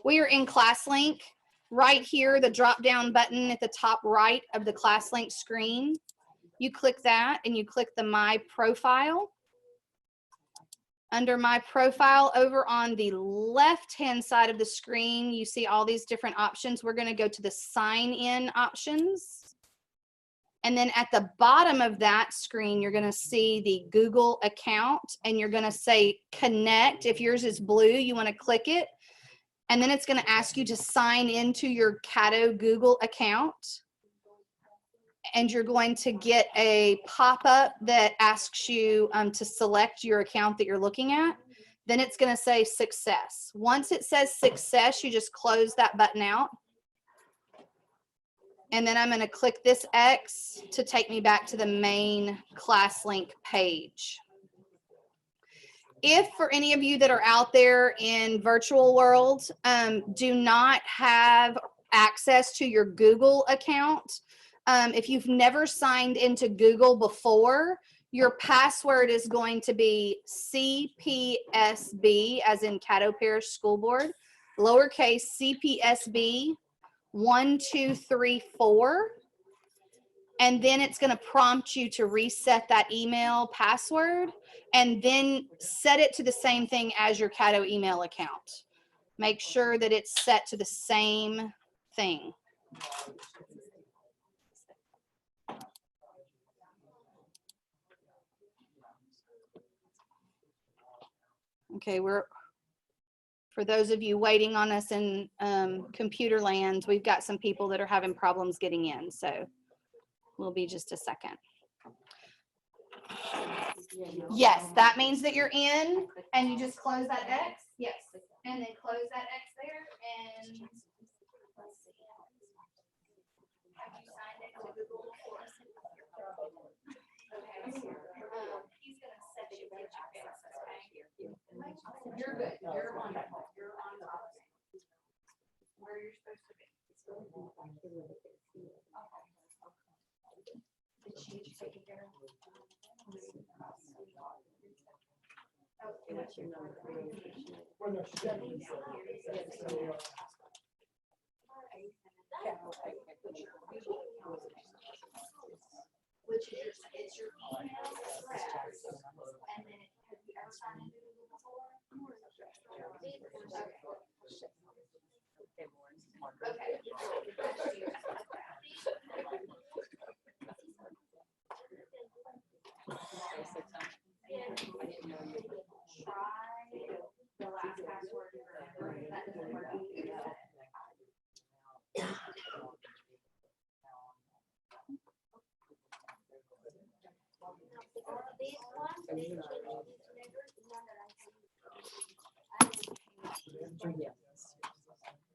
We are in ClassLink. Right here, the drop-down button at the top right of the ClassLink screen. You click that and you click the My Profile. Under My Profile, over on the left-hand side of the screen, you see all these different options. We're going to go to the Sign In options. And then at the bottom of that screen, you're going to see the Google account, and you're going to say Connect. If yours is blue, you want to click it. And then it's going to ask you to sign into your Caddo Google account. And you're going to get a pop-up that asks you to select your account that you're looking at. Then it's going to say Success. Once it says Success, you just close that button out. And then I'm going to click this X to take me back to the main ClassLink page. If for any of you that are out there in virtual world do not have access to your Google account, if you've never signed into Google before, your password is going to be CPSB, as in Caddo Parish School Board, lowercase CPSB 1234. And then it's going to prompt you to reset that email password and then set it to the same thing as your Caddo email account. Make sure that it's set to the same thing. Okay, for those of you waiting on us in computer land, we've got some people that are having problems getting in, so we'll be just a second. Yes, that means that you're in, and you just close that X. Yes, and then close that X there, and have you signed into Google before? Okay, he's gonna set you with your access, okay? You're good. You're wonderful. You're on top. Where you're supposed to be. Did she take care of? Which is your email address, and then have you ever signed into Google before? Try the last password you remember. That doesn't work.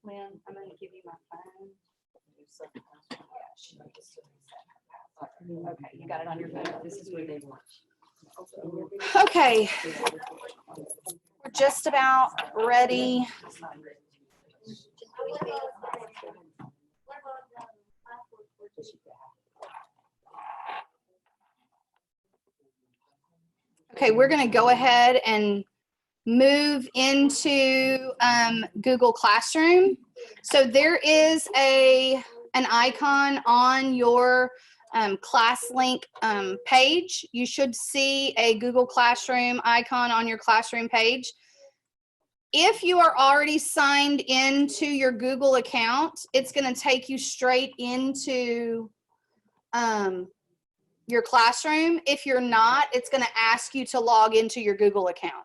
Lynn, I'm going to give you my phone. Okay, you got it on your phone. This is where they want. Okay, we're just about ready. Okay, we're going to go ahead and move into Google Classroom. So there is an icon on your ClassLink page. You should see a Google Classroom icon on your Classroom page. If you are already signed into your Google account, it's going to take you straight into your Classroom. If you're not, it's going to ask you to log into your Google account.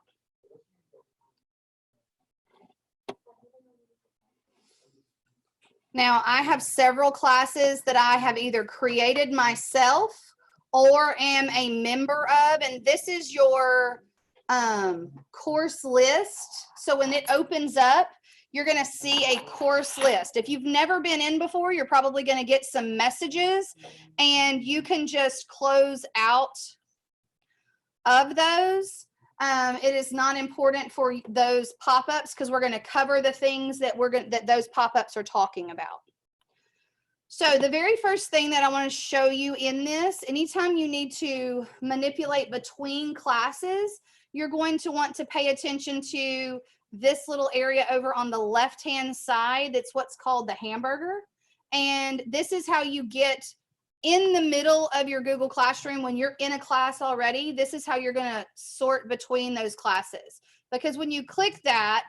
Now, I have several classes that I have either created myself or am a member of, and this is your course list. So when it opens up, you're going to see a course list. If you've never been in before, you're probably going to get some messages, and you can just close out of those. It is not important for those pop-ups because we're going to cover the things that that those pop-ups are talking about. So the very first thing that I want to show you in this, anytime you need to manipulate between classes, you're going to want to pay attention to this little area over on the left-hand side. That's what's called the hamburger. And this is how you get in the middle of your Google Classroom when you're in a class already. This is how you're going to sort between those classes. Because when you click that,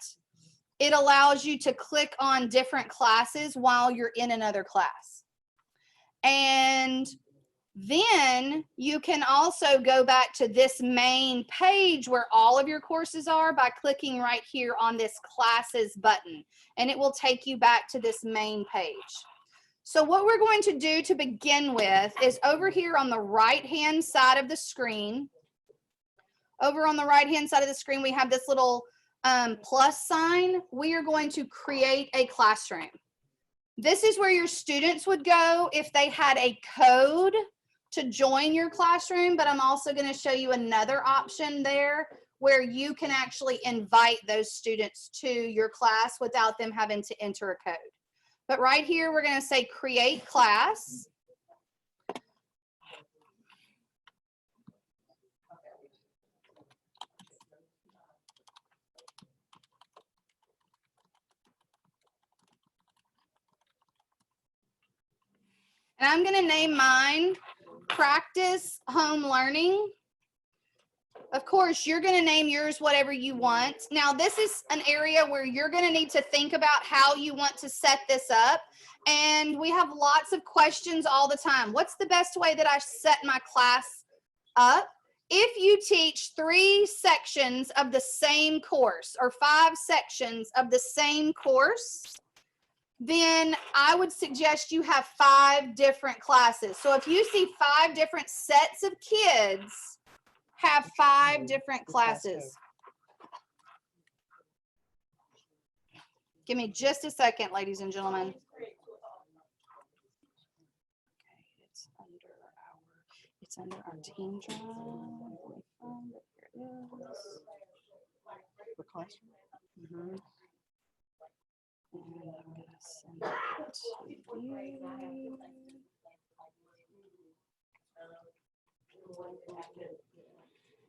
it allows you to click on different classes while you're in another class. And then you can also go back to this main page where all of your courses are by clicking right here on this classes button, and it will take you back to this main page. So what we're going to do to begin with is over here on the right-hand side of the screen, we have this little plus sign. We are going to create a classroom. This is where your students would go if they had a code to join your classroom, but I'm also going to show you another option there where you can actually invite those students to your class without them having to enter a code. But right here, we're going to say create class. And I'm going to name mine Practice Home Learning. Of course, you're going to name yours whatever you want. Now, this is an area where you're going to need to think about how you want to set this up. And we have lots of questions all the time. What's the best way that I set my class up? If you teach 3 sections of the same course or 5 sections of the same course, then I would suggest you have 5 different classes. So if you see 5 different sets of kids, have 5 different classes. Give me just a second, ladies and gentlemen. Okay, it's under our team drive. Here it is. For classroom. Mm-hmm. And I'm going to send it to you.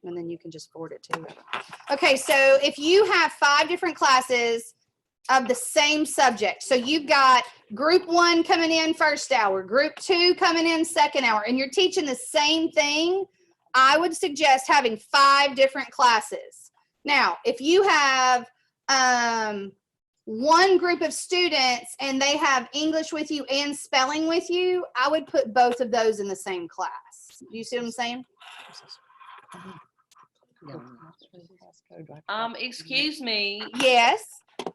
And then you can just forward it to whoever. Okay, so if you have 5 different classes of the same subject, so you've got group 1 coming in first hour, group 2 coming in second hour, and you're teaching the same thing, I would suggest having 5 different classes. Now, if you have one group of students and they have English with you and spelling with you, I would put both of those in the same class. Do you see what I'm saying? Excuse me. Yes.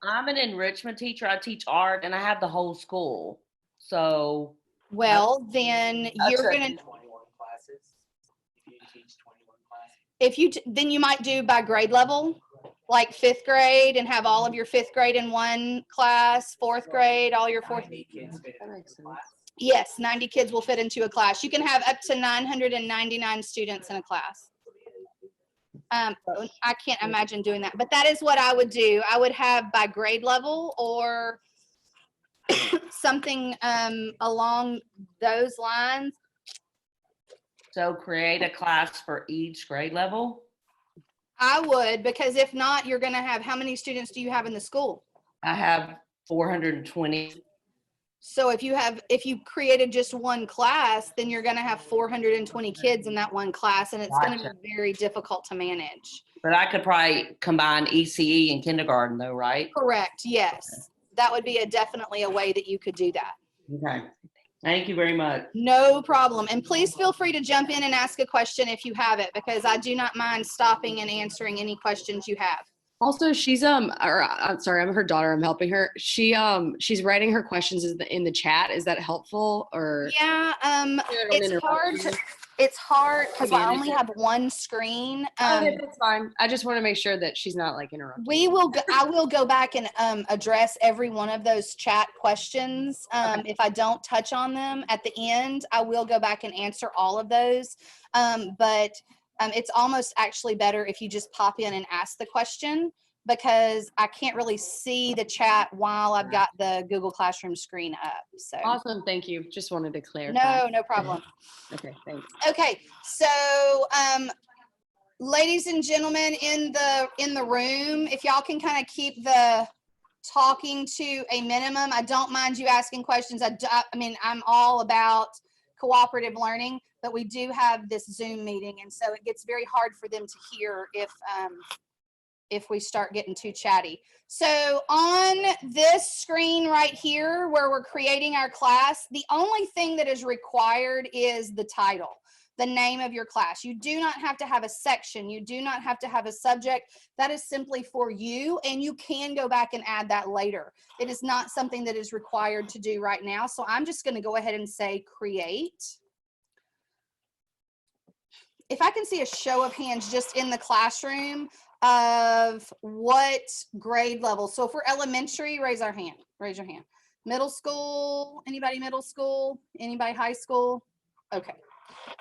I'm an enrichment teacher. I teach art and I have the whole school. So Well, then you're That's going to, 21 classes. If you teach 21 classes. if you, then you might do by grade level, like 5th grade and have all of your 5th grade in one class, 4th grade, all your 4th. 90 kids fit That into makes a class. Yes, 90 kids will fit into a class. You can have up to 999 students in a class. I can't imagine doing that, but that is what I would do. I would have by grade level or something along those lines. So create a class for each grade level. I would, because if not, you're going to have, how many students do you have in the school? I have 420. So if you created just one class, then you're going to have 420 kids in that one class, and it's going to be very difficult to manage. But I could probably combine ECE and kindergarten though, right? Correct. Yes. That would be definitely a way that you could do that. Okay. Thank you very much. No problem. And please feel free to jump in and ask a question if you have it, because I do not mind stopping and answering any questions you have. Also, she's I'm sorry, I'm her daughter. I'm helping her. She's writing her questions in the chat. Is that helpful or? Yeah, it's hard because I only have one screen. Okay, that's fine. I just want to make sure that she's not like interrupting. I will go back and address every one of those chat questions. If I don't touch on them at the end, I will go back and answer all of those. But it's almost actually better if you just pop in and ask the question, because I can't really see the chat while I've got the Google Classroom screen up. So Awesome. Thank you. Just wanted to clarify. no problem. Okay, thanks. Okay, so ladies and gentlemen in the room, if y'all can kind of keep the talking to a minimum. I don't mind you asking questions. I mean, I'm all about cooperative learning, but we do have this Zoom meeting, and so it gets very hard for them to hear if we start getting too chatty. So on this screen right here where we're creating our class, the only thing that is required is the title, the name of your class. You do not have to have a section. You do not have to have a subject. That is simply for you, and you can go back and add that later. It is not something that is required to do right now. So I'm just going to go ahead and say create. If I can see a show of hands just in the classroom of what grade level. So if we're elementary, raise our hand. Raise your hand. Middle school, anybody middle school? Anybody high school? Okay.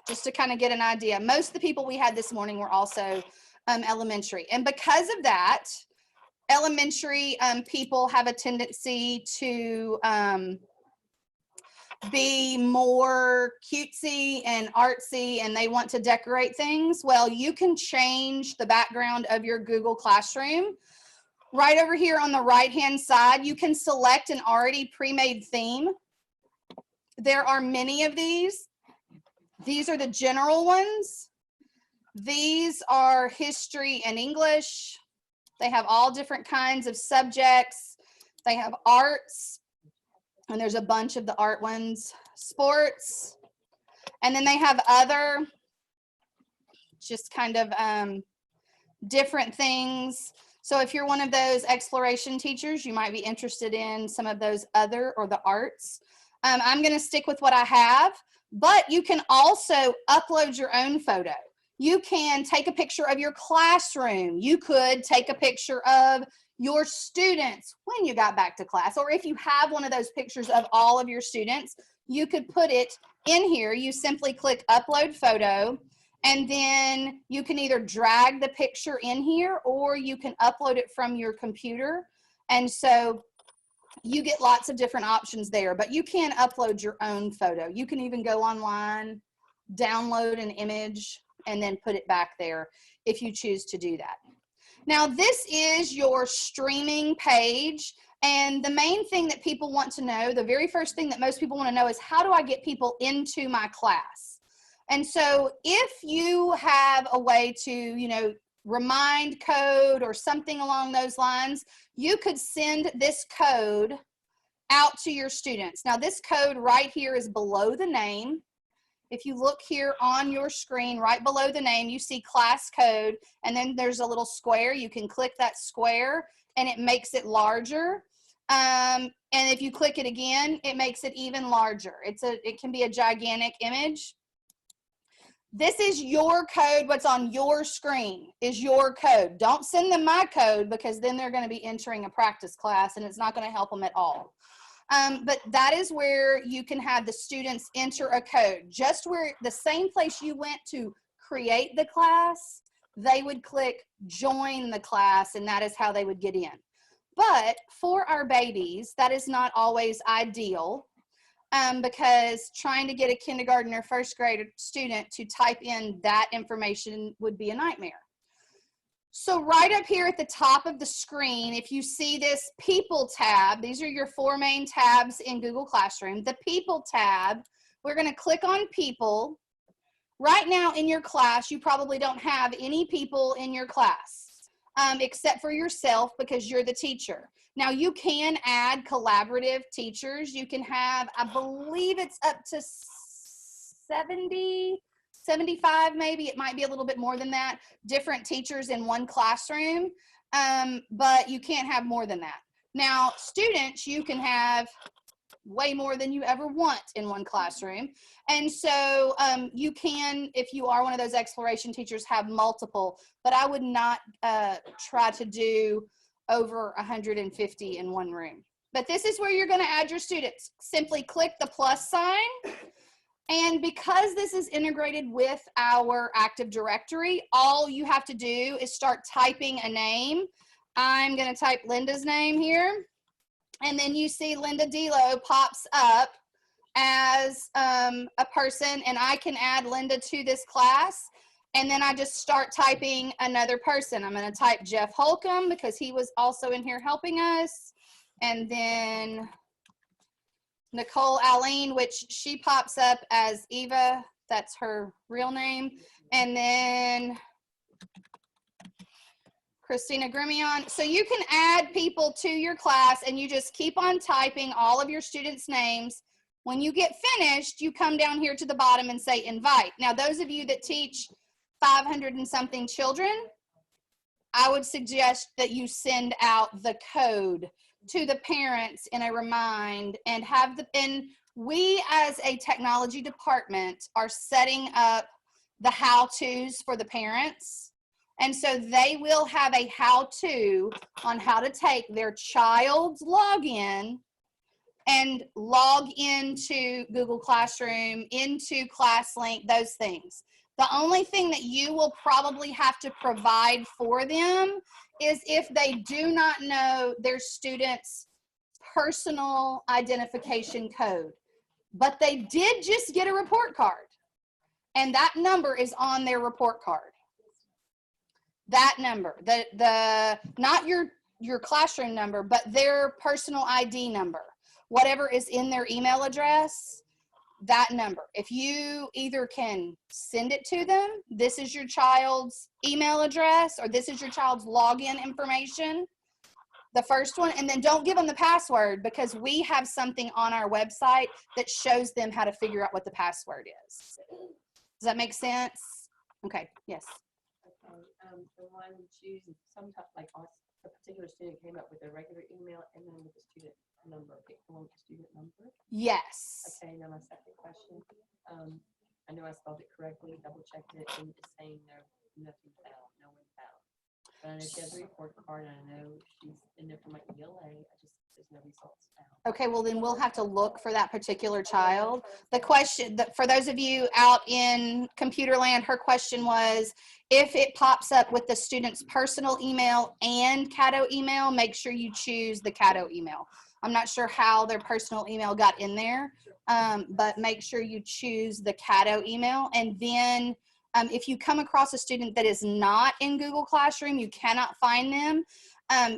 Just to kind of get an idea. Most of the people we had this morning were also elementary. And because of that, elementary people have a tendency to be more cutesy and artsy, and they want to decorate things. Well, you can change the background of your Google Classroom. Right over here on the right-hand side, you can select an already pre-made theme. There are many of these. These are the general ones. These are history and English. They have all different kinds of subjects. They have arts, and there's a bunch of the art ones, sports, and then they have other just kind of different things. So if you're one of those exploration teachers, you might be interested in some of those other or the arts. I'm going to stick with what I have, but you can also upload your own photo. You can take a picture of your classroom. You could take a picture of your students when you got back to class, or if you have one of those pictures of all of your students, you could put it in here. You simply click upload photo, and then you can either drag the picture in here or you can upload it from your computer. And so you get lots of different options there, but you can upload your own photo. You can even go online, download an image, and then put it back there if you choose to do that. Now, this is your streaming page, and the main thing that people want to know, the very first thing that most people want to know is, how do I get people into my class? And so if you have a way to, you know, remind code or something along those lines, you could send this code out to your students. Now, this code right here is below the name. If you look here on your screen, right below the name, you see class code, and then there's a little square. You can click that square, and it makes it larger. And if you click it again, it makes it even larger. It can be a gigantic image. This is your code. What's on your screen is your code. Don't send them my code, because then they're going to be entering a practice class, and it's not going to help them at all. But that is where you can have the students enter a code. Just where the same place you went to create the class, they would click join the class, and that is how they would get in. But for our babies, that is not always ideal, because trying to get a kindergarten or first grade student to type in that information would be a nightmare. So right up here at the top of the screen, if you see this People tab, these are your 4 main tabs in Google Classroom. The People tab, we're going to click on People. Right now in your class, you probably don't have any people in your class, except for yourself, because you're the teacher. Now, you can add collaborative teachers. You can have, I believe it's up to 70, 75 maybe, it might be a little bit more than that, different teachers in one classroom, but you can't have more than that. Now, students, you can have way more than you ever want in one classroom, and so you can, if you are one of those exploration teachers, have multiple, but I would not try to do over 150 in one room. But this is where you're going to add your students. Simply click the plus sign. And because this is integrated with our Active Directory, all you have to do is start typing a name. I'm going to type Linda's name here. And then you see Linda Delo pops up as a person, and I can add Linda to this class. And then I just start typing another person. I'm going to type Jeff Holcomb because he was also in here helping us. And then Nicole Alene, which she pops up as Eva. That's her real name. And then Christina Grimion. So you can add people to your class and you just keep on typing all of your students' names. When you get finished, you come down here to the bottom and say invite. Now, those of you that teach 500 and something children, I would suggest that you send out the code to the parents in a remind and we as a technology department are setting up the how-tos for the parents. And so they will have a how-to on how to take their child's login and log into Google Classroom, into ClassLink, those things. The only thing that you will probably have to provide for them is if they do not know their student's personal identification code. But they did just get a report card, and that number is on their report card. That number, not your classroom number, but their personal ID number, whatever is in their email address, that number. If you either can send it to them, this is your child's email address, or this is your child's login information, the first one, and then don't give them the password, because we have something on our website that shows them how to figure out what the password is. Does that make sense? Okay, yes. Okay, the one choose sometimes like a particular student came up with a regular email and then with the student number, pick the one with the student number. Yes. Okay, now my second question. I know I spelled it correctly, double checked it, and it's saying no, nothing found, no one found. But I know she has a report card, and I know she's in there for my ELA. There's no results found. Okay, well then we'll have to look for that particular child. The question, for those of you out in computer land, her question was, if it pops up with the student's personal email and Caddo email, make sure you choose the Caddo email. I'm not sure how their personal email got in there, but make sure you choose the Caddo email. And then if you come across a student that is not in Google Classroom, you cannot find them,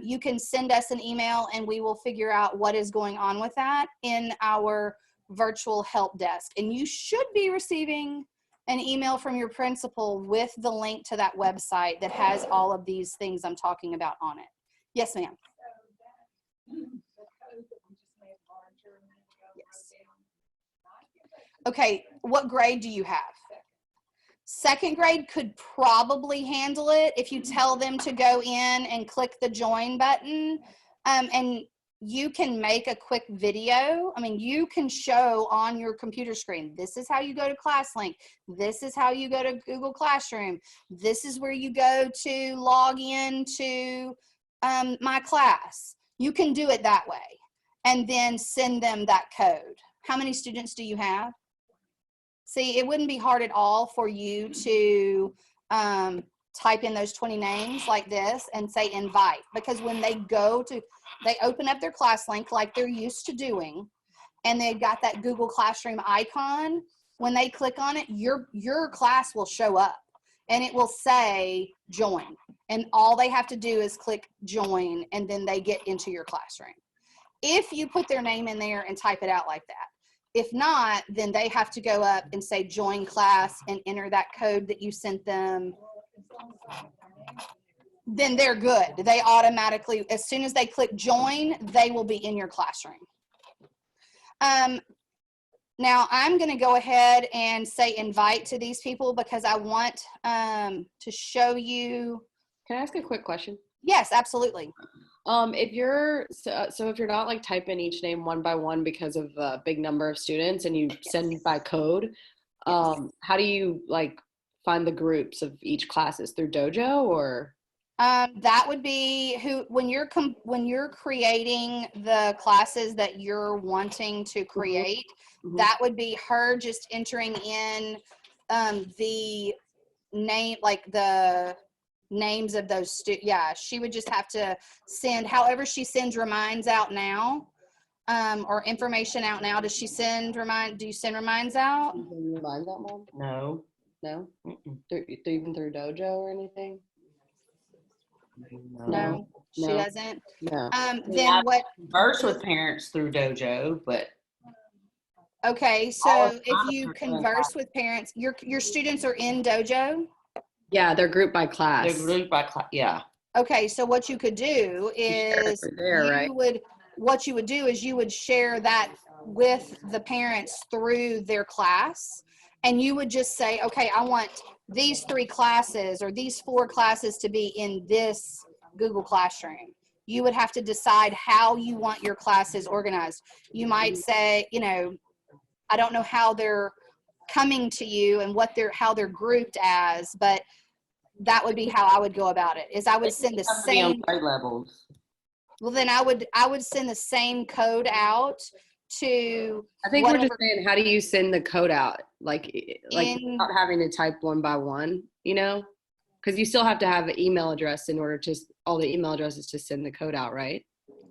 you can send us an email and we will figure out what is going on with that in our virtual help desk. And you should be receiving an email from your principal with the link to that website that has all of these things I'm talking about on it. Yes, ma'am. Yes. Okay, what grade do you have? Second grade could probably handle it if you tell them to go in and click the join button, and you can make a quick video. I mean, you can show on your computer screen, this is how you go to ClassLink. This is how you go to Google Classroom. This is where you go to log in to my class. You can do it that way and then send them that code. How many students do you have? See, it wouldn't be hard at all for you to type in those 20 names like this and say invite, because when they open up their ClassLink like they're used to doing, and they've got that Google Classroom icon, when they click on it, your class will show up and it will say join. And all they have to do is click join, and then they get into your classroom. If you put their name in there and type it out like that. If not, then they have to go up and say join class and enter that code that you sent them. Then they're good. They automatically, as soon as they click join, they will be in your classroom. Now I'm going to go ahead and say invite to these people because I want to show you. Can I ask a quick question? Yes, absolutely. If you're if you're not like typing each name one by one because of a big number of students and you send by code, how do you like find the groups of each classes through Dojo or? That would be when you're creating the classes that you're wanting to create, Mm-hmm. that would be her just entering in the name, like the names of those yeah, she would just have to send, however she sends reminds out now, or information out now. Does she send do you send reminds out? Reminds out, Mom? No. No? Mm-mm. Even through Dojo or anything? No, she No. doesn't. No. Then what? Converse with parents through Dojo, but Okay, All so of if mine you are converse with parents, your students are in Dojo. Yeah, they're grouped by class. they're grouped by class. Yeah. Okay, so what you could do share it is for there, right? what you would do is you would share that with the parents through their class, and you would just say, okay, I want these 3 classes or these 4 classes to be in this Google Classroom. You would have to decide how you want your classes organized. You might say, I don't know how they're coming to you and how they're grouped as, but that would be how I would go about it. Is I would send the Have to be on same. grade levels. Well, then I would send the same code out to I think we're just whatever saying, how do you send the code out? Like in without having to type one by one, Because you still have to have an email address in order to all the email addresses to send the code out, right?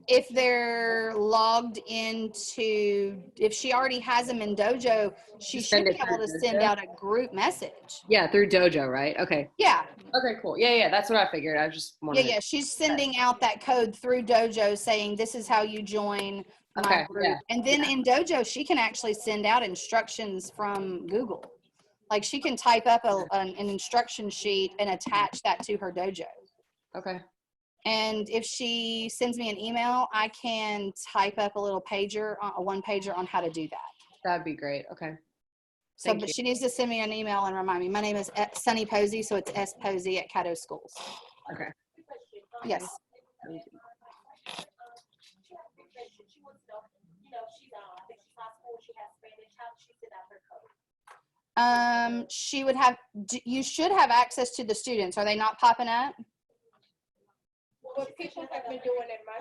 if they're logged into, if she already has them in Dojo, she Just should send be it able through to send Dojo? out a group message. Yeah, through Dojo, right? Okay. Yeah, Okay, cool. Yeah, that's what I figured. I just wanted. yeah. She's sending out that code through Dojo saying this is how you join my Okay, group. yeah, And then in Dojo, she can actually send out instructions from Google. Like she can type up an instruction sheet and attach that to her Dojo. Okay. And if she sends me an email, I can type up a little pager, a 1-pager on how to do that. That'd be great. Okay. So, Thank but you. she needs to send me an email and remind me. My name is Sunny Posey, so it's Posey at Caddo Schools. Okay. Yes. Thank you. She would have. You should have access to the students. Are they not popping up? What people have been doing in my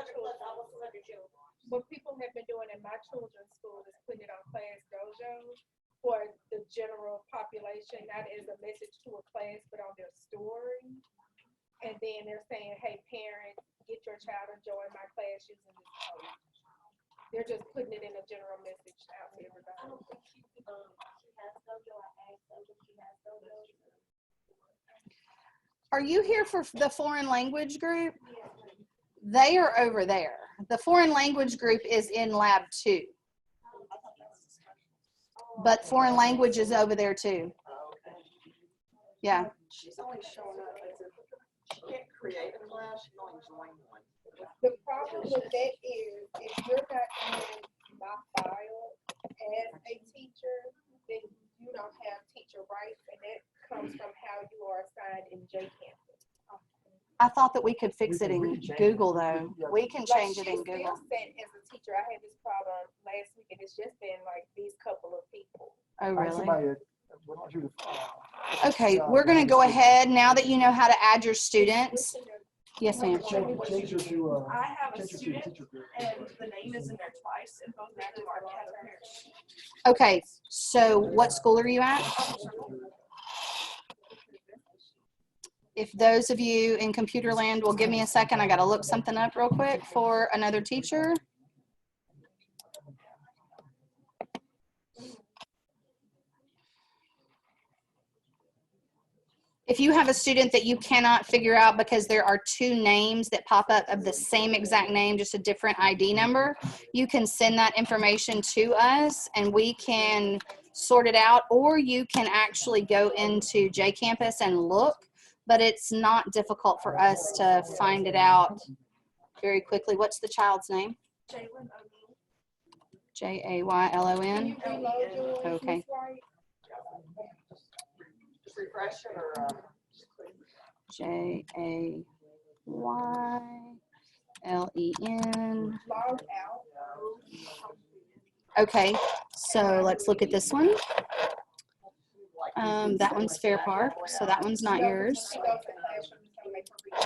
children's school is putting it on Class Dojo for the general population, not as a message to a class, but on their story. And then they're saying, hey, parents, get your child to join my class using this code. They're just putting it in a general message out to everybody. Are you here for the foreign language group? They are over there. The foreign language group is in lab 2. But foreign language is over there too. Yeah. She's only showing up as if she can't create a class, she can only join one. The problem with that is if you're not in my file as a teacher, then you don't have teacher rights, and that comes from how you are assigned in JCampus. I thought that we could fix it in Google though. We can Like, change it in she's still Google. sent as a teacher. I had this problem last week, and it's just been like these couple of people. Oh, really? Somebody would like you to, Okay, we're going to go ahead now that you know how to add your students. Yes, ma'am. change her to, I have a change her to student teacher group. and the name is in there twice and both of them are Caterpillars. Okay, so what school are you at? If those of you in computer land will give me a second, I got to look something up real quick for another teacher. If you have a student that you cannot figure out because there are 2 names that pop up of the same exact name, just a different ID number, you can send that information to us and we can sort it out, or you can actually go into JCampus and look, but it's not difficult for us to find it out very quickly. What's the child's name? Jalen O'Neill. Jaylon. Can you reload yours, Okay. Ms. White? Just refresh it or, Jayllen. Log out. Okay, so let's look at this one. That one's Fair Park, so that one's not yours. She goes to classroom, so make her read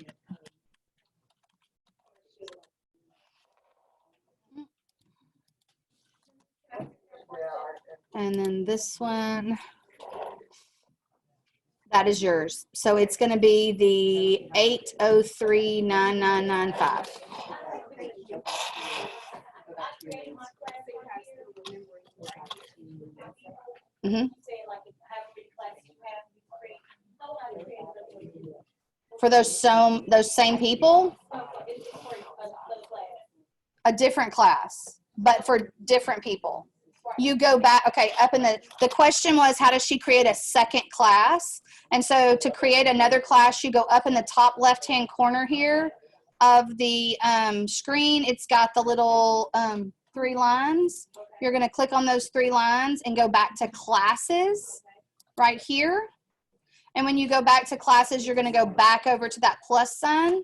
it. And then this one, that is yours. So it's going to be the 8039995. Mm-hmm. Saying like if I have a big class For those same people? A different class, but for different people. You go back, okay, up in the question was, how does she create a second class? And so to create another class, you go up in the top left-hand corner here of the screen. It's got the little 3 lines. You're going to click on those 3 lines and go back to classes right here. And when you go back to classes, you're going to go back over to that plus sign.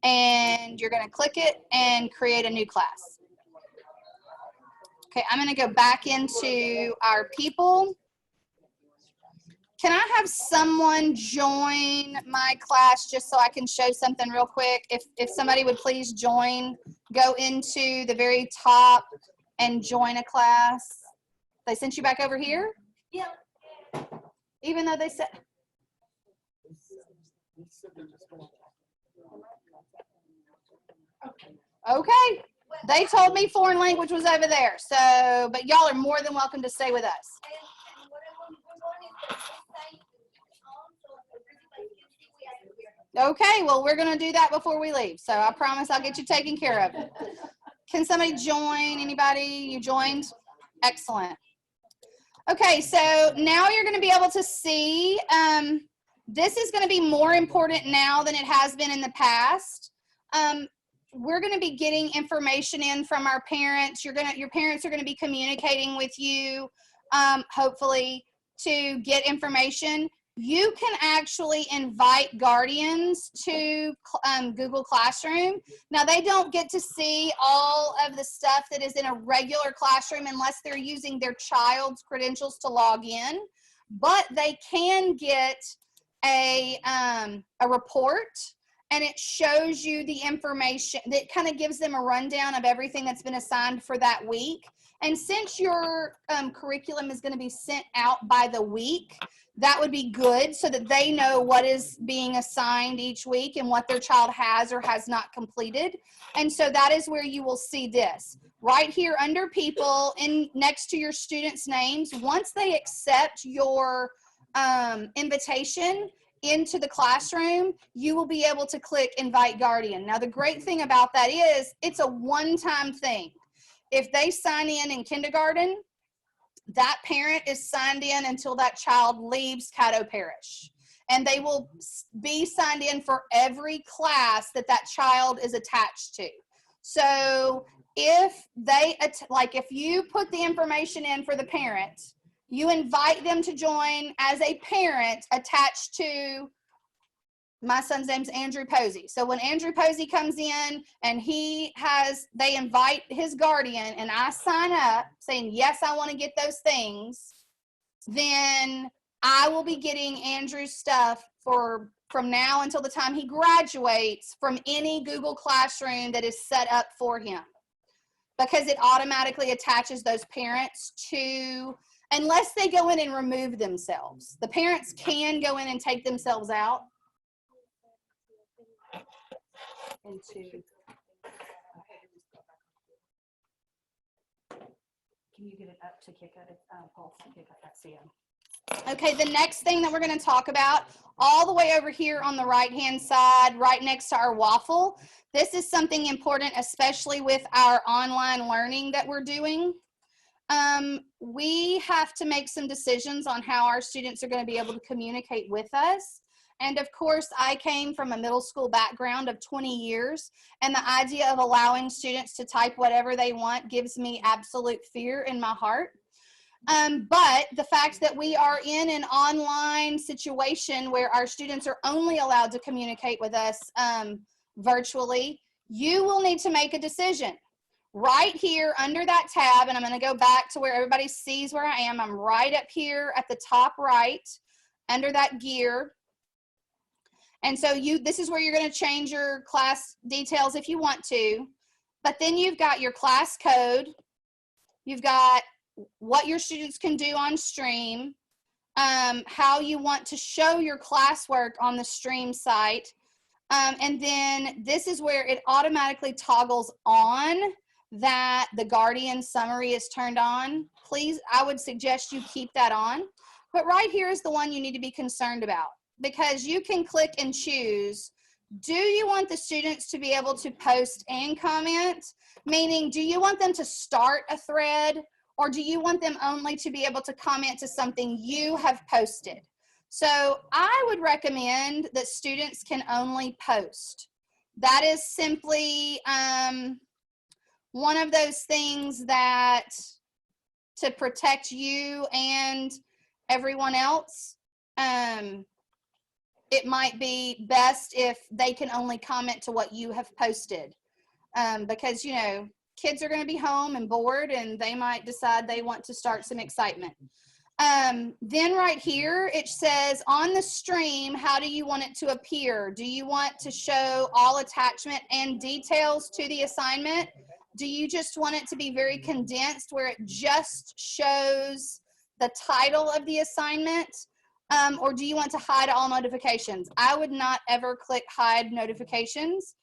And you're going to click it and create a new class. Okay, I'm going to go back into our people. Can I have someone join my class just so I can show something real quick? If somebody would please join, go into the very top and join a class. They sent you back over here? Yeah. Even though they said. Okay. They told me foreign language was over there. So, but y'all are more than welcome to stay with us. Okay, well, we're going to do that before we leave. So I promise I'll get you taken care of. Can somebody join? Anybody? You joined? Excellent. Okay, so now you're going to be able to see, this is going to be more important now than it has been in the past. We're going to be getting information in from our parents. Your parents are going to be communicating with you, hopefully, to get information. You can actually invite guardians to Google Classroom. Now, they don't get to see all of the stuff that is in a regular classroom unless they're using their child's credentials to log in, but they can get a report, and it shows you the information that kind of gives them a rundown of everything that's been assigned for that week. And since your curriculum is going to be sent out by the week, that would be good so that they know what is being assigned each week and what their child has or has not completed. And so that is where you will see this. Right here under people, next to your students' names, once they accept your invitation into the classroom, you will be able to click Invite Guardian. Now, the great thing about that is it's a one-time thing. If they sign in kindergarten, that parent is signed in until that child leaves Caddo Parish. And they will be signed in for every class that that child is attached to. So if if you put the information in for the parent, you invite them to join as a parent attached to, my son's name's Andrew Posey. So when Andrew Posey comes in and they invite his guardian and I sign up saying, yes, I want to get those things, then I will be getting Andrew's stuff from now until the time he graduates from any Google Classroom that is set up for him, because it automatically attaches those parents to, unless they go in and remove themselves. The parents can go in and take themselves out. Can you get it up to kick at Pulse to kick at CM? Okay, the next thing that we're going to talk about, all the way over here on the right-hand side, right next to our waffle, this is something important, especially with our online learning that we're doing. We have to make some decisions on how our students are going to be able to communicate with us. And of course, I came from a middle school background of 20 years, and the idea of allowing students to type whatever they want gives me absolute fear in my heart. But the fact that we are in an online situation where our students are only allowed to communicate with us virtually, you will need to make a decision. Right here under that tab, and I'm going to go back to where everybody sees where I am. I'm right up here at the top right under that gear. And so this is where you're going to change your class details if you want to. But then you've got your class code. You've got what your students can do on stream, how you want to show your classwork on the stream site. And then this is where it automatically toggles on that the Guardian summary is turned on. Please, I would suggest you keep that on. But right here is the one you need to be concerned about. because you can click and choose. Do you want the students to be able to post and comment? Meaning, do you want them to start a thread, or do you want them only to be able to comment to something you have posted? So I would recommend that students can only post. That is simply one of those things that, to protect you and everyone else, it might be best if they can only comment to what you have posted, because, you know, kids are going to be home and bored, and they might decide they want to start some excitement. Then right here, it says on the stream, how do you want it to appear? Do you want to show all attachment and details to the assignment? Do you just want it to be very condensed where it just shows the title of the assignment? Or do you want to hide all notifications? I would not ever click hide notifications.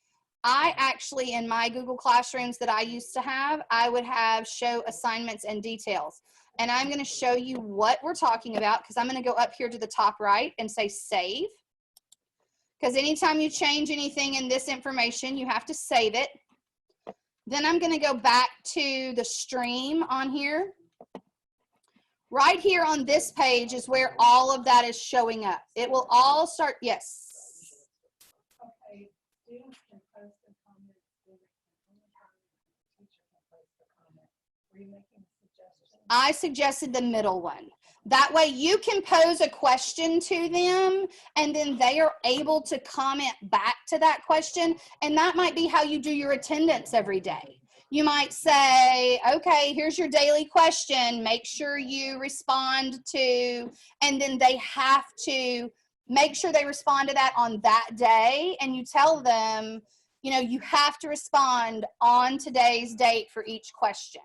I actually, in my Google Classrooms that I used to have, I would have show assignments and details. And I'm going to show you what we're talking about, because I'm going to go up here to the top right and say save. Because anytime you change anything in this information, you have to save it. Then I'm going to go back to the stream on here. Right here on this page is where all of that is showing up. It will all start, yes. Okay, students can post their comments, students can only comment, teacher can post the comment. Were you making suggestions? I suggested the middle one. That way you can pose a question to them, and then they are able to comment back to that question. And that might be how you do your attendance every day. You might say, okay, here's your daily question. Make sure you respond to, and then they have to make sure they respond to that on that day. And you tell them, you know, you have to respond on today's date for each question.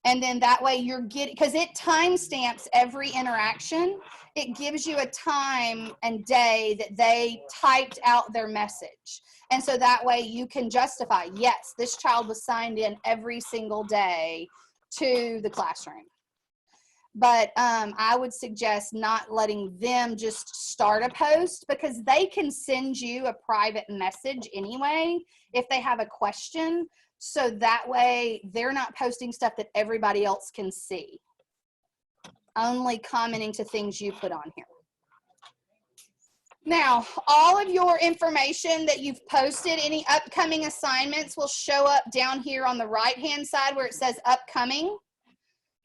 And then that way you're getting, because it timestamps every interaction. It gives you a time and day that they typed out their message. And so that way you can justify, yes, this child was signed in every single day to the classroom. But I would suggest not letting them just start a post, because they can send you a private message anyway if they have a question. So that way they're not posting stuff that everybody else can see. Only commenting to things you put on here. Now, all of your information that you've posted, any upcoming assignments, will show up down here on the right-hand side where it says upcoming.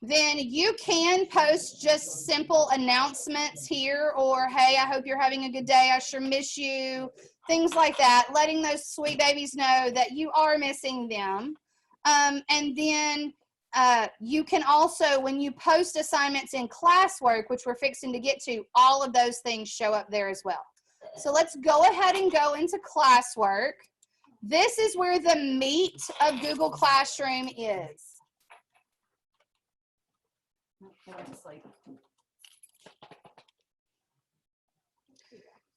Then you can post just simple announcements here, or, hey, I hope you're having a good day. I sure miss you. Things like that, letting those sweet babies know that you are missing them. And then you can also, when you post assignments in classwork, which we're fixing to get to, all of those things show up there as well. So let's go ahead and go into classwork. This is where the meat of Google Classroom is.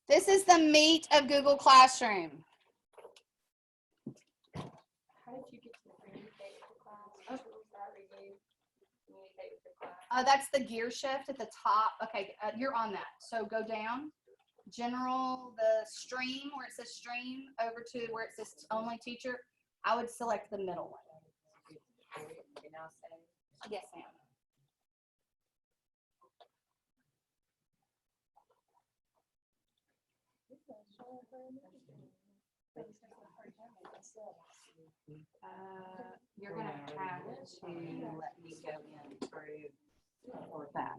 This is the meat of Google Classroom. How did you get to communicate with the class? Communicate with the class. That's the gear shift at the top. Okay, you're on that. So go down. General, the stream, where it says stream, over to where it says only teacher. I would select the middle one. And I'll say, Yes, ma'am. You're going to have to let me go in through that.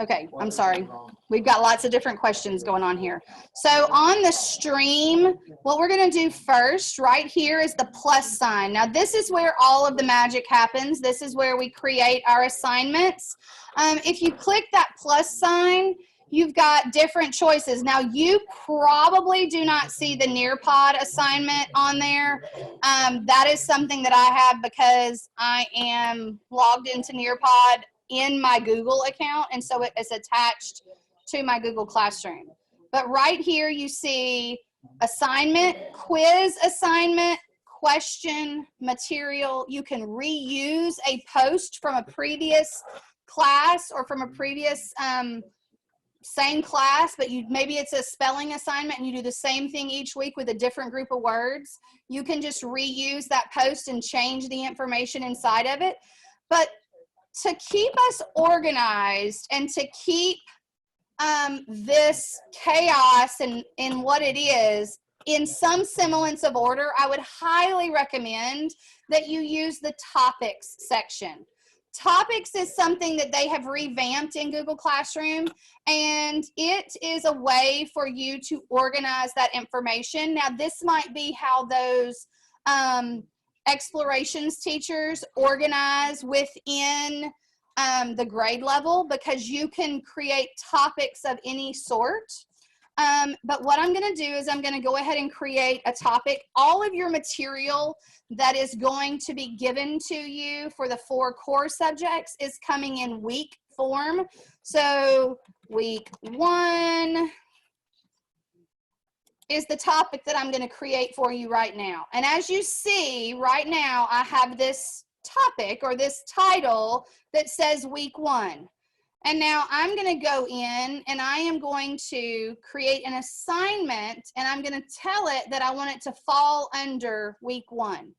Okay, I'm sorry. We've got lots of different questions going on here. So on the stream, what we're going to do first right here is the plus sign. Now this is where all of the magic happens. This is where we create our assignments. If you click that plus sign, you've got different choices. Now you probably do not see the Nearpod assignment on there. That is something that I have because I am logged into Nearpod in my Google account, and so it is attached to my Google Classroom. But right here you see assignment, quiz assignment, question, material. You can reuse a post from a previous class or from a previous same class, but maybe it's a spelling assignment and you do the same thing each week with a different group of words, you can just reuse that post and change the information inside of it. But to keep us organized and to keep this chaos and in what it is in some semblance of order, I would highly recommend that you use the topics section. Topics is something that they have revamped in Google Classroom, and it is a way for you to organize that information. Now, this might be how those explorations teachers organize within the grade level, because you can create topics of any sort. But what I'm going to do is I'm going to go ahead and create a topic. All of your material that is going to be given to you for the 4 core subjects is coming in week form. So week 1 is the topic that I'm going to create for you right now. And as you see right now, I have this topic or this title that says week 1. And now I'm going to go in and I am going to create an assignment, and I'm going to tell it that I want it to fall under week 1.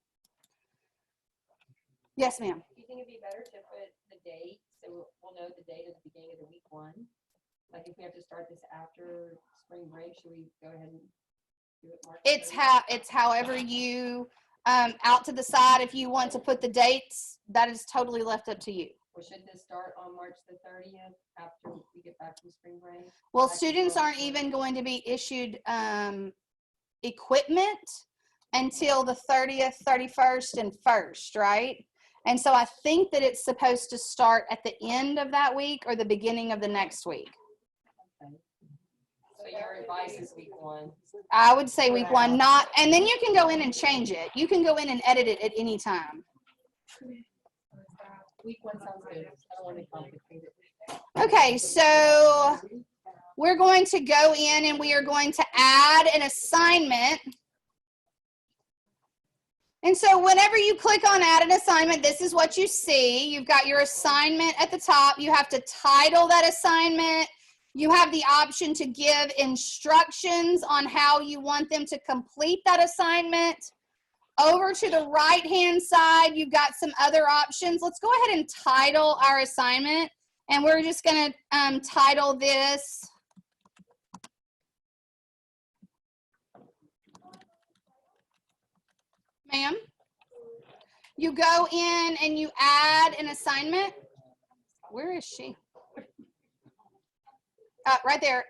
Yes, ma'am. Do you think it'd be better to put the date, so we'll know the date of the beginning of the week 1? Like if we have to start this after spring break, should we go ahead and do it March 30th? It's however you, out to the side, if you want to put the dates, that is totally left up to you. Or should this start on March the 30th after we get back from spring break? Well, I can students go aren't ahead. even going to be issued equipment until the 30th, 31st, and 1st, right? And so I think that it's supposed to start at the end of that week or the beginning of the next week. Okay. So your advice is week 1. I would say week 1, not, and then you can go in and change it. You can go in and edit it at any time. Week 1 sounds good. I don't want to complicate it. Okay, so we're going to go in and we are going to add an assignment. And so whenever you click on add an assignment, this is what you see. You've got your assignment at the top. You have to title that assignment. You have the option to give instructions on how you want them to complete that assignment. Over to the right-hand side, you've got some other options. Let's go ahead and title our assignment. And we're just going to title this ma'am. You go in and you add an assignment. Where is she? Right there.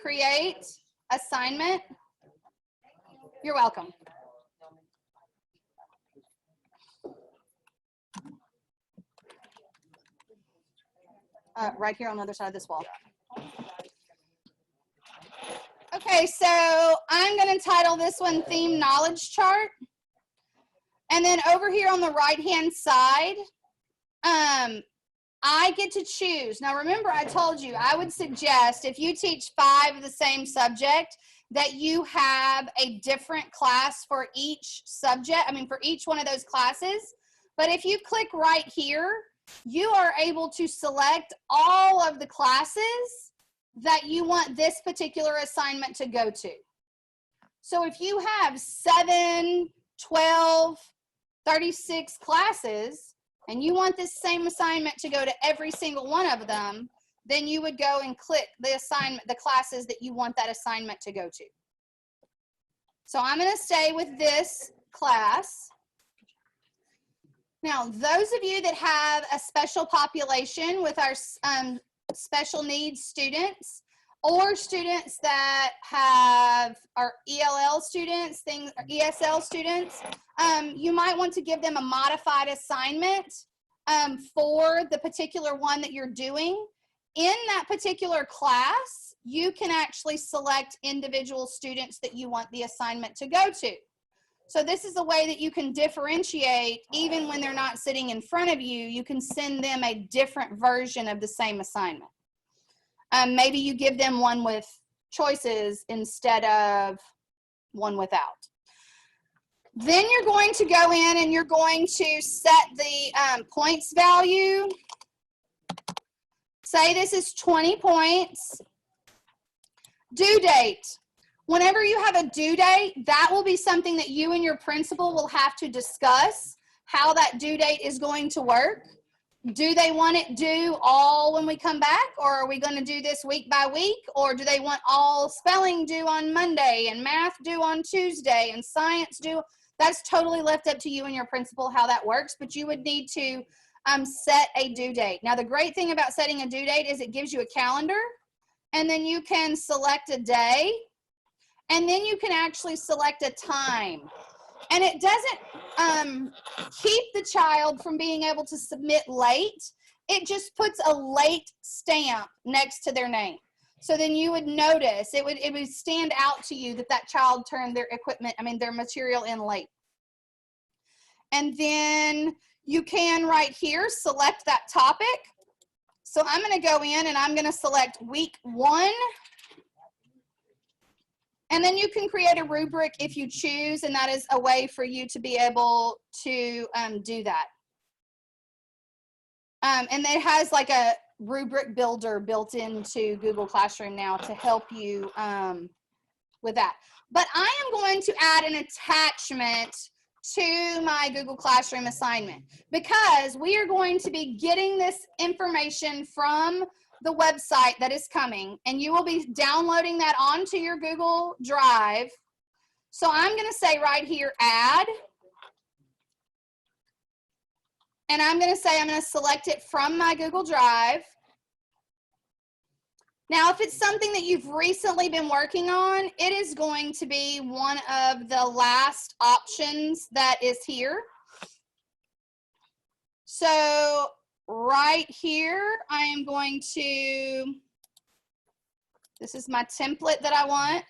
Create assignment. You're welcome. Right here on the other side of this wall. Okay, so I'm going to title this one Theme Knowledge Chart. And then over here on the right-hand side, I get to choose. Now, remember, I told you, I would suggest if you teach 5 of the same subject, that you have a different class for each subject, for each one of those classes. But if you click right here, you are able to select all of the classes that you want this particular assignment to go to. So if you have 7, 12, 36 classes, and you want this same assignment to go to every single one of them, then you would go and click the assignment, the classes that you want that assignment to go to. So I'm going to stay with this class. Now, those of you that have a special population with our special needs students, or students that are ELL students, ESL students, you might want to give them a modified assignment for the particular one that you're doing. In that particular class, you can actually select individual students that you want the assignment to go to. So this is a way that you can differentiate. Even when they're not sitting in front of you, you can send them a different version of the same assignment. Maybe you give them one with choices instead of one without. Then you're going to go in and you're going to set the points value. Say this is 20 points. Due date. Whenever you have a due date, that will be something that you and your principal will have to discuss how that due date is going to work. Do they want it due all when we come back, or are we going to do this week by week, or do they want all spelling due on Monday and math due on Tuesday and science due? That's totally left up to you and your principal how that works, but you would need to set a due date. Now, the great thing about setting a due date is it gives you a calendar, and then you can select a day, and then you can actually select a time. And it doesn't keep the child from being able to submit late. It just puts a late stamp next to their name. So then you would notice, it would stand out to you that that child turned their material in late. And then you can right here select that topic. So I'm going to go in and I'm going to select week 1. And then you can create a rubric if you choose, and that is a way for you to be able to do that. And it has like a rubric builder built into Google Classroom now to help you with that. But I am going to add an attachment to my Google Classroom assignment because we are going to be getting this information from the website that is coming, and you will be downloading that onto your Google Drive. So I'm going to say right here, add, and I'm going to say I'm going to select it from my Google Drive. Now, if it's something that you've recently been working on, it is going to be one of the last options that is here. So right here, I am going to, this is my template that I want.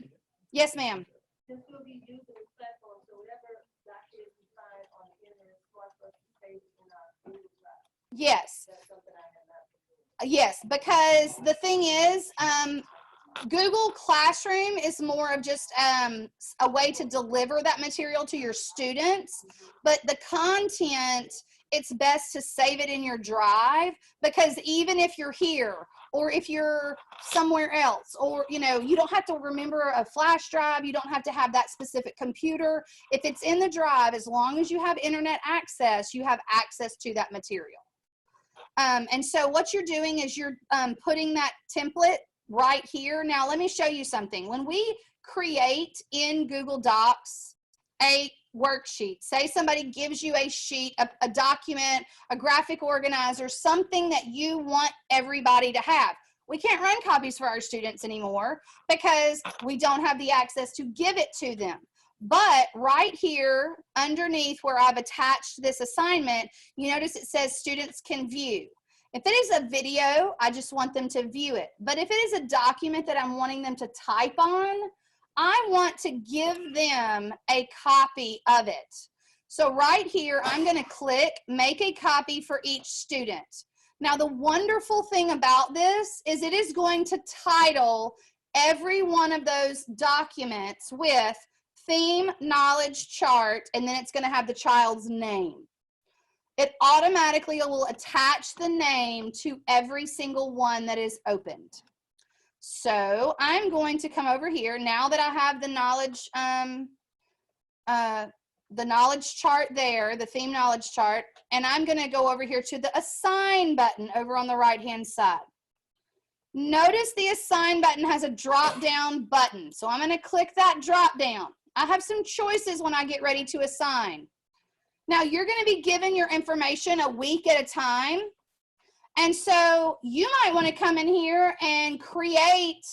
Yes, ma'am. This will be used in the platform, so whatever that is you find on the internet, for us to save in our Google Drive. Yes. That's something I have not. Yes, because the thing is, Google Classroom is more of just a way to deliver that material to your students, but the content, it's best to save it in your drive, because even if you're here or if you're somewhere else, or you don't have to remember a flash drive, you don't have to have that specific computer. If it's in the drive, as long as you have internet access, you have access to that material. And so what you're doing is you're putting that template right here. Now let me show you something. When we create in Google Docs a worksheet, say somebody gives you a sheet, a document, a graphic organizer, something that you want everybody to have. We can't run copies for our students anymore because we don't have the access to give it to them. But right here underneath where I've attached this assignment, you notice it says students can view. If it is a video, I just want them to view it. But if it is a document that I'm wanting them to type on, I want to give them a copy of it. So right here, I'm going to click make a copy for each student. Now, the wonderful thing about this is it is going to title every one of those documents with theme knowledge chart, and then it's going to have the child's name. It automatically will attach the name to every single one that is opened. So I'm going to come over here now that I have the knowledge chart there, the theme knowledge chart, and I'm going to go over here to the assign button over on the right hand side. Notice the assign button has a drop down button. So I'm going to click that drop down. I have some choices when I get ready to assign. Now you're going to be given your information a week at a time. And so you might want to come in here and create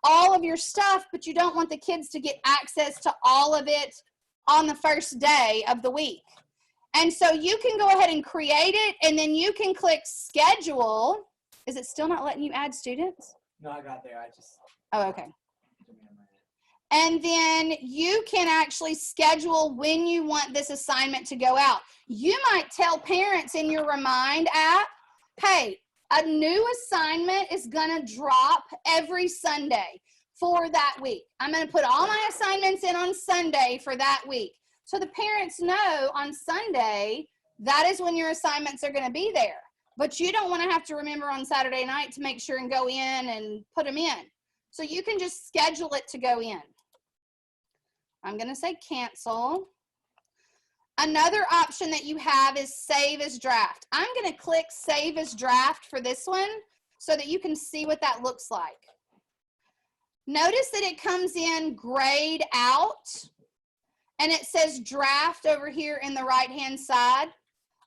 all of your stuff, but you don't want the kids to get access to all of it on the first day of the week. And so you can go ahead and create it, and then you can click schedule. Is it still not letting you add students? No, I got there. I just. Oh, okay. And then you can actually schedule when you want this assignment to go out. You might tell parents in your Remind app, hey, a new assignment is going to drop every Sunday for that week. I'm going to put all my assignments in on Sunday for that week. So the parents know on Sunday, that is when your assignments are going to be there. but you don't want to have to remember on Saturday night to make sure and go in and put them in. So you can just schedule it to go in. I'm going to say cancel. Another option that you have is save as draft. I'm going to click save as draft for this one so that you can see what that looks like. Notice that it comes in grayed out and it says draft over here in the right hand side.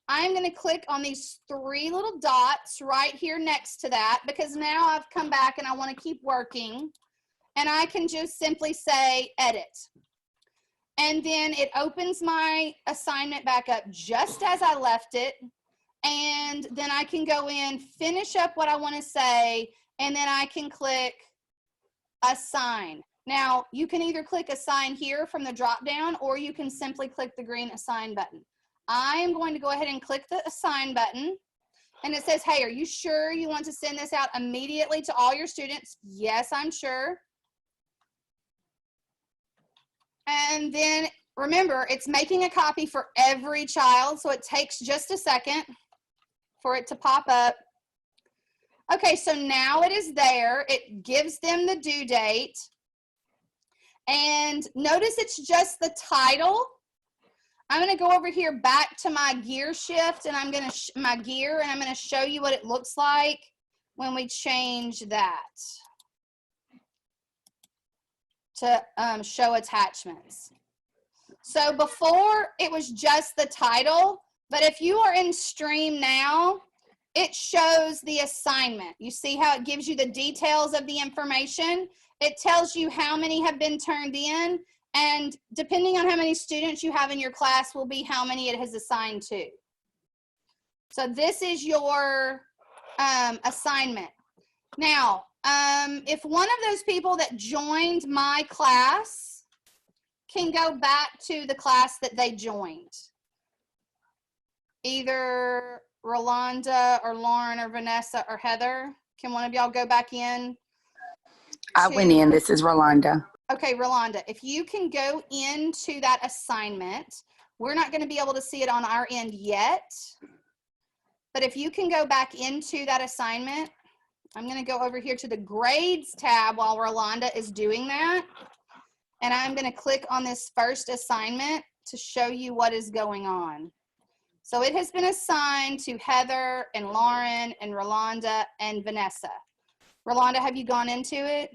I'm going to click on these 3 little dots right here next to that because now I've come back and I want to keep working, and I can just simply say edit. And then it opens my assignment back up just as I left it. And then I can go in, finish up what I want to say, and then I can click assign. Now, you can either click assign here from the drop down, or you can simply click the green assign button. I am going to go ahead and click the assign button. And it says, hey, are you sure you want to send this out immediately to all your students? Yes, I'm sure. And then remember, it's making a copy for every child, so it takes just a second for it to pop up. Okay, so now it is there. It gives them the due date. And notice it's just the title. I'm going to go over here back to my gear shift, and I'm going to my gear, and I'm going to show you what it looks like when we change that to show attachments. So before it was just the title, but if you are in Stream now, it shows the assignment. You see how it gives you the details of the information? It tells you how many have been turned in, and depending on how many students you have in your class will be how many it has assigned to. So this is your assignment. Now, if one of those people that joined my class can go back to the class that they joined, either Rolanda or Lauren or Vanessa or Heather, can one of y'all go back in? I went in. This is Rolanda. Okay, Rolanda, if you can go into that assignment, we're not going to be able to see it on our end yet, but if you can go back into that assignment, I'm going to go over here to the grades tab while Rolanda is doing that, and I'm going to click on this first assignment to show you what is going on. So it has been assigned to Heather and Lauren and Rolanda and Vanessa. Rolanda, have you gone into it?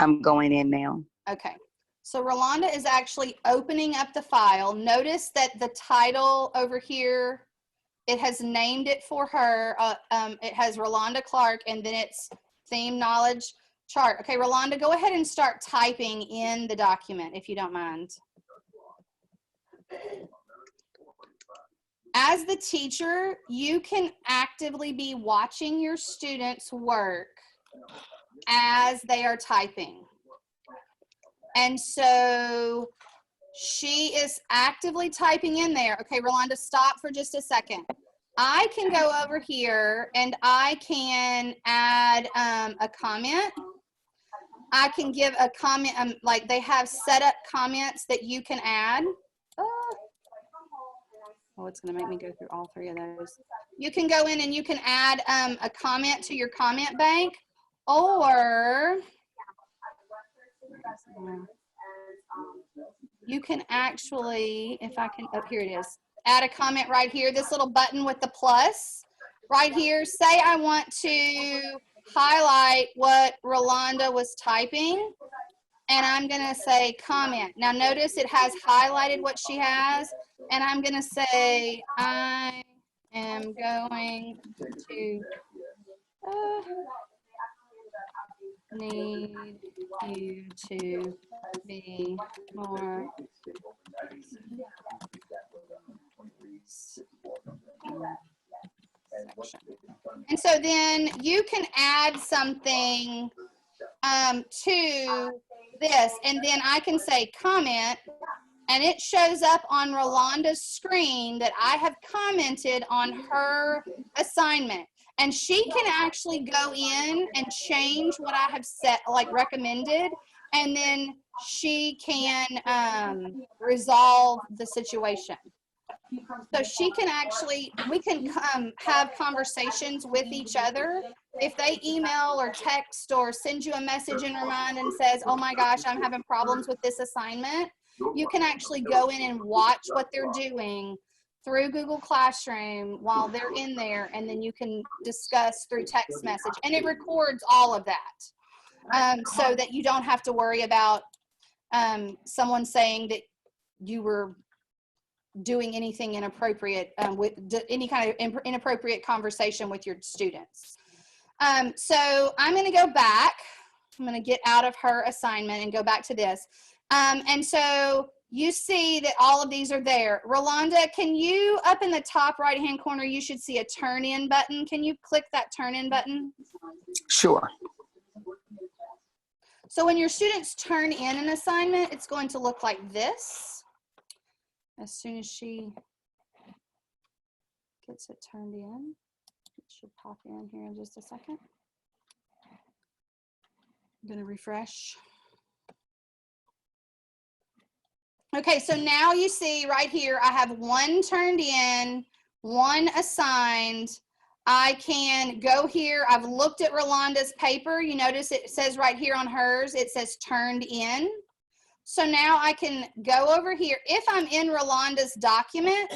I'm going in now. Okay. So Rolanda is actually opening up the file. Notice that the title over here, it has named it for her. It has Rolanda Clark, and then it's theme knowledge chart. Okay, Rolanda, go ahead and start typing in the document if you don't mind. As the teacher, you can actively be watching your students work as they are typing. And so she is actively typing in there. Okay, Rolanda, stop for just a second. I can go over here and I can add a comment. I can give a comment, like they have set up comments that you can add. Oh, it's going to make me go through all 3 of those. You can go in and you can add a comment to your comment bank, or you can actually, if I can, oh, here it is. Add a comment right here, this little button with the plus right here. Say I want to highlight what Rolanda was typing, and I'm going to say comment. Now notice it has highlighted what she has, and I'm going to say I am going to need you to be more and so then you can add something to this, and then I can say comment, and it shows up on Rolanda's screen that I have commented on her assignment. And she can actually go in and change what I have set, like recommended, and then she can resolve the situation. So she can actually, we can have conversations with each other. If they email or text or send you a message and remind and says, oh my gosh, I'm having problems with this assignment, you can actually go in and watch what they're doing through Google Classroom while they're in there, and then you can discuss through text message, and it records all of that, so that you don't have to worry about someone saying that you were doing anything inappropriate with any kind of inappropriate conversation with your students. So I'm going to go back. I'm going to get out of her assignment and go back to this. And so you see that all of these are there. Rolanda, can you, up in the top right-hand corner, you should see a turn in button. Can you click that turn in button? Sure. So when your students turn in an assignment, it's going to look like this. As soon as she gets it turned in, it should pop in here in just a second. I'm going to refresh. Okay, so now you see right here, I have one turned in, one assigned. I can go here. I've looked at Rolanda's paper. You notice it says right here on hers, it says turned in. So now I can go over here. If I'm in Rolanda's document,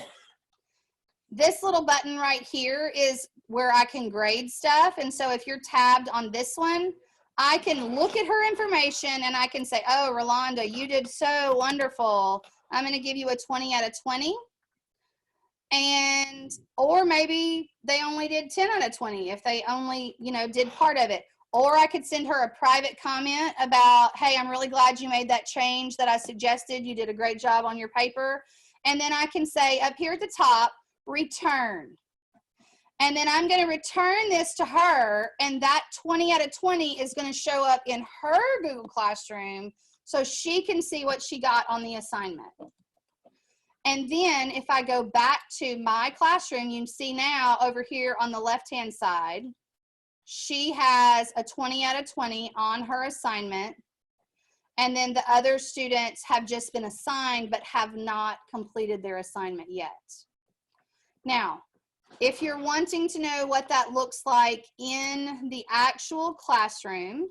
this little button right here is where I can grade stuff. And so if you're tabbed on this one, I can look at her information and I can say, oh, Rolanda, you did so wonderful. I'm going to give you a 20 out of 20. And, or maybe they only did 10 out of 20 if they only, did part of it. Or I could send her a private comment about, hey, I'm really glad you made that change that I suggested. You did a great job on your paper. And then I can say up here at the top, return. And then I'm going to return this to her, and that 20 out of 20 is going to show up in her Google Classroom so she can see what she got on the assignment. And then if I go back to my classroom, you can see now over here on the left-hand side, she has a 20 out of 20 on her assignment. And then the other students have just been assigned but have not completed their assignment yet. Now, if you're wanting to know what that looks like in the actual classroom,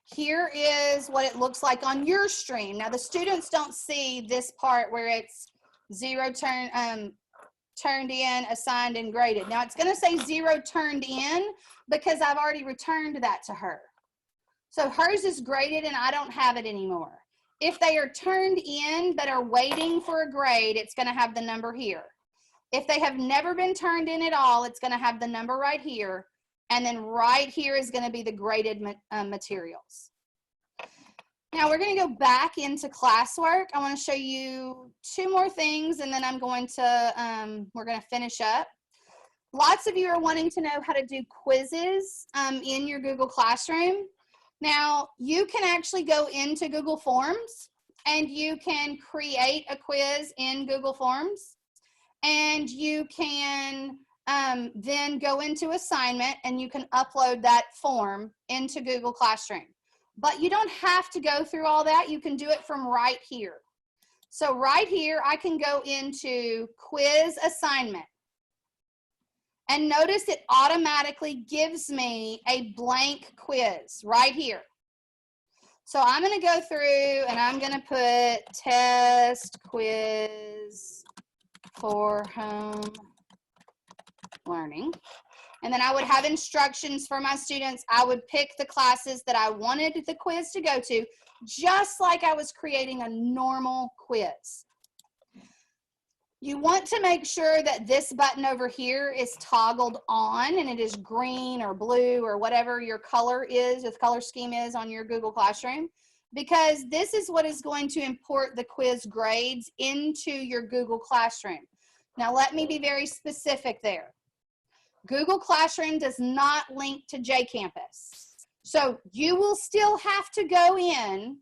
here is what it looks like on your stream. Now, the students don't see this part where it's turned in, assigned, and graded. Now, it's going to say 0 turned in because I've already returned that to her. So hers is graded and I don't have it anymore. If they are turned in but are waiting for a grade, it's going to have the number here. If they have never been turned in at all, it's going to have the number right here. And then right here is going to be the graded materials. Now we're going to go back into classwork. I want to show you 2 more things and then I'm going to, we're going to finish up. Lots of you are wanting to know how to do quizzes in your Google Classroom. Now you can actually go into Google Forms and you can create a quiz in Google Forms. And you can then go into assignment and you can upload that form into Google Classroom. But you don't have to go through all that. You can do it from right here. So right here, I can go into quiz assignment. And notice it automatically gives me a blank quiz right here. So I'm going to go through and I'm going to put test quiz for home learning. And then I would have instructions for my students. I would pick the classes that I wanted the quiz to go to, just like I was creating a normal quiz. You want to make sure that this button over here is toggled on and it is green or blue or whatever your color is, the color scheme is on your Google Classroom, because this is what is going to import the quiz grades into your Google Classroom. Now, let me be very specific there. Google Classroom does not link to JCampus. So you will still have to go in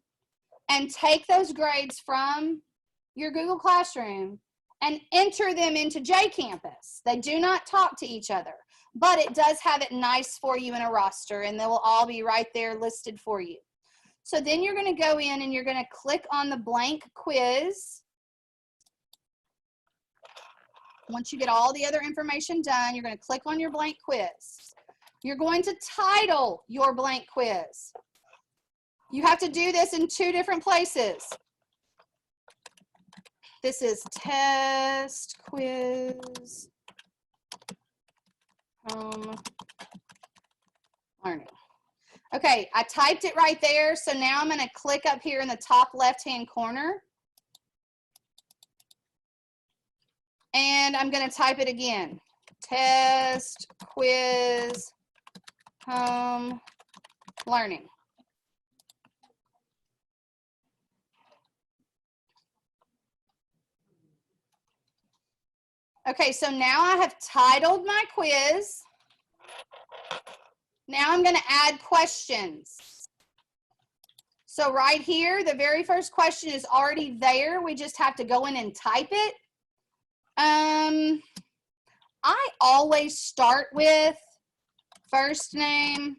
and take those grades from your Google Classroom and enter them into JCampus. They do not talk to each other. but it does have it nice for you in a roster, and they will all be right there listed for you. So then you're going to go in and you're going to click on the blank quiz. Once you get all the other information done, you're going to click on your blank quiz. You're going to title your blank quiz. You have to do this in 2 different places. This is test quiz learning. Okay, I typed it right there. So now I'm going to click up here in the top left-hand corner. And I'm going to type it again. Test quiz home learning. Okay, so now I have titled my quiz. Now I'm going to add questions. So right here, the very first question is already there. We just have to go in and type it. I always start with first name,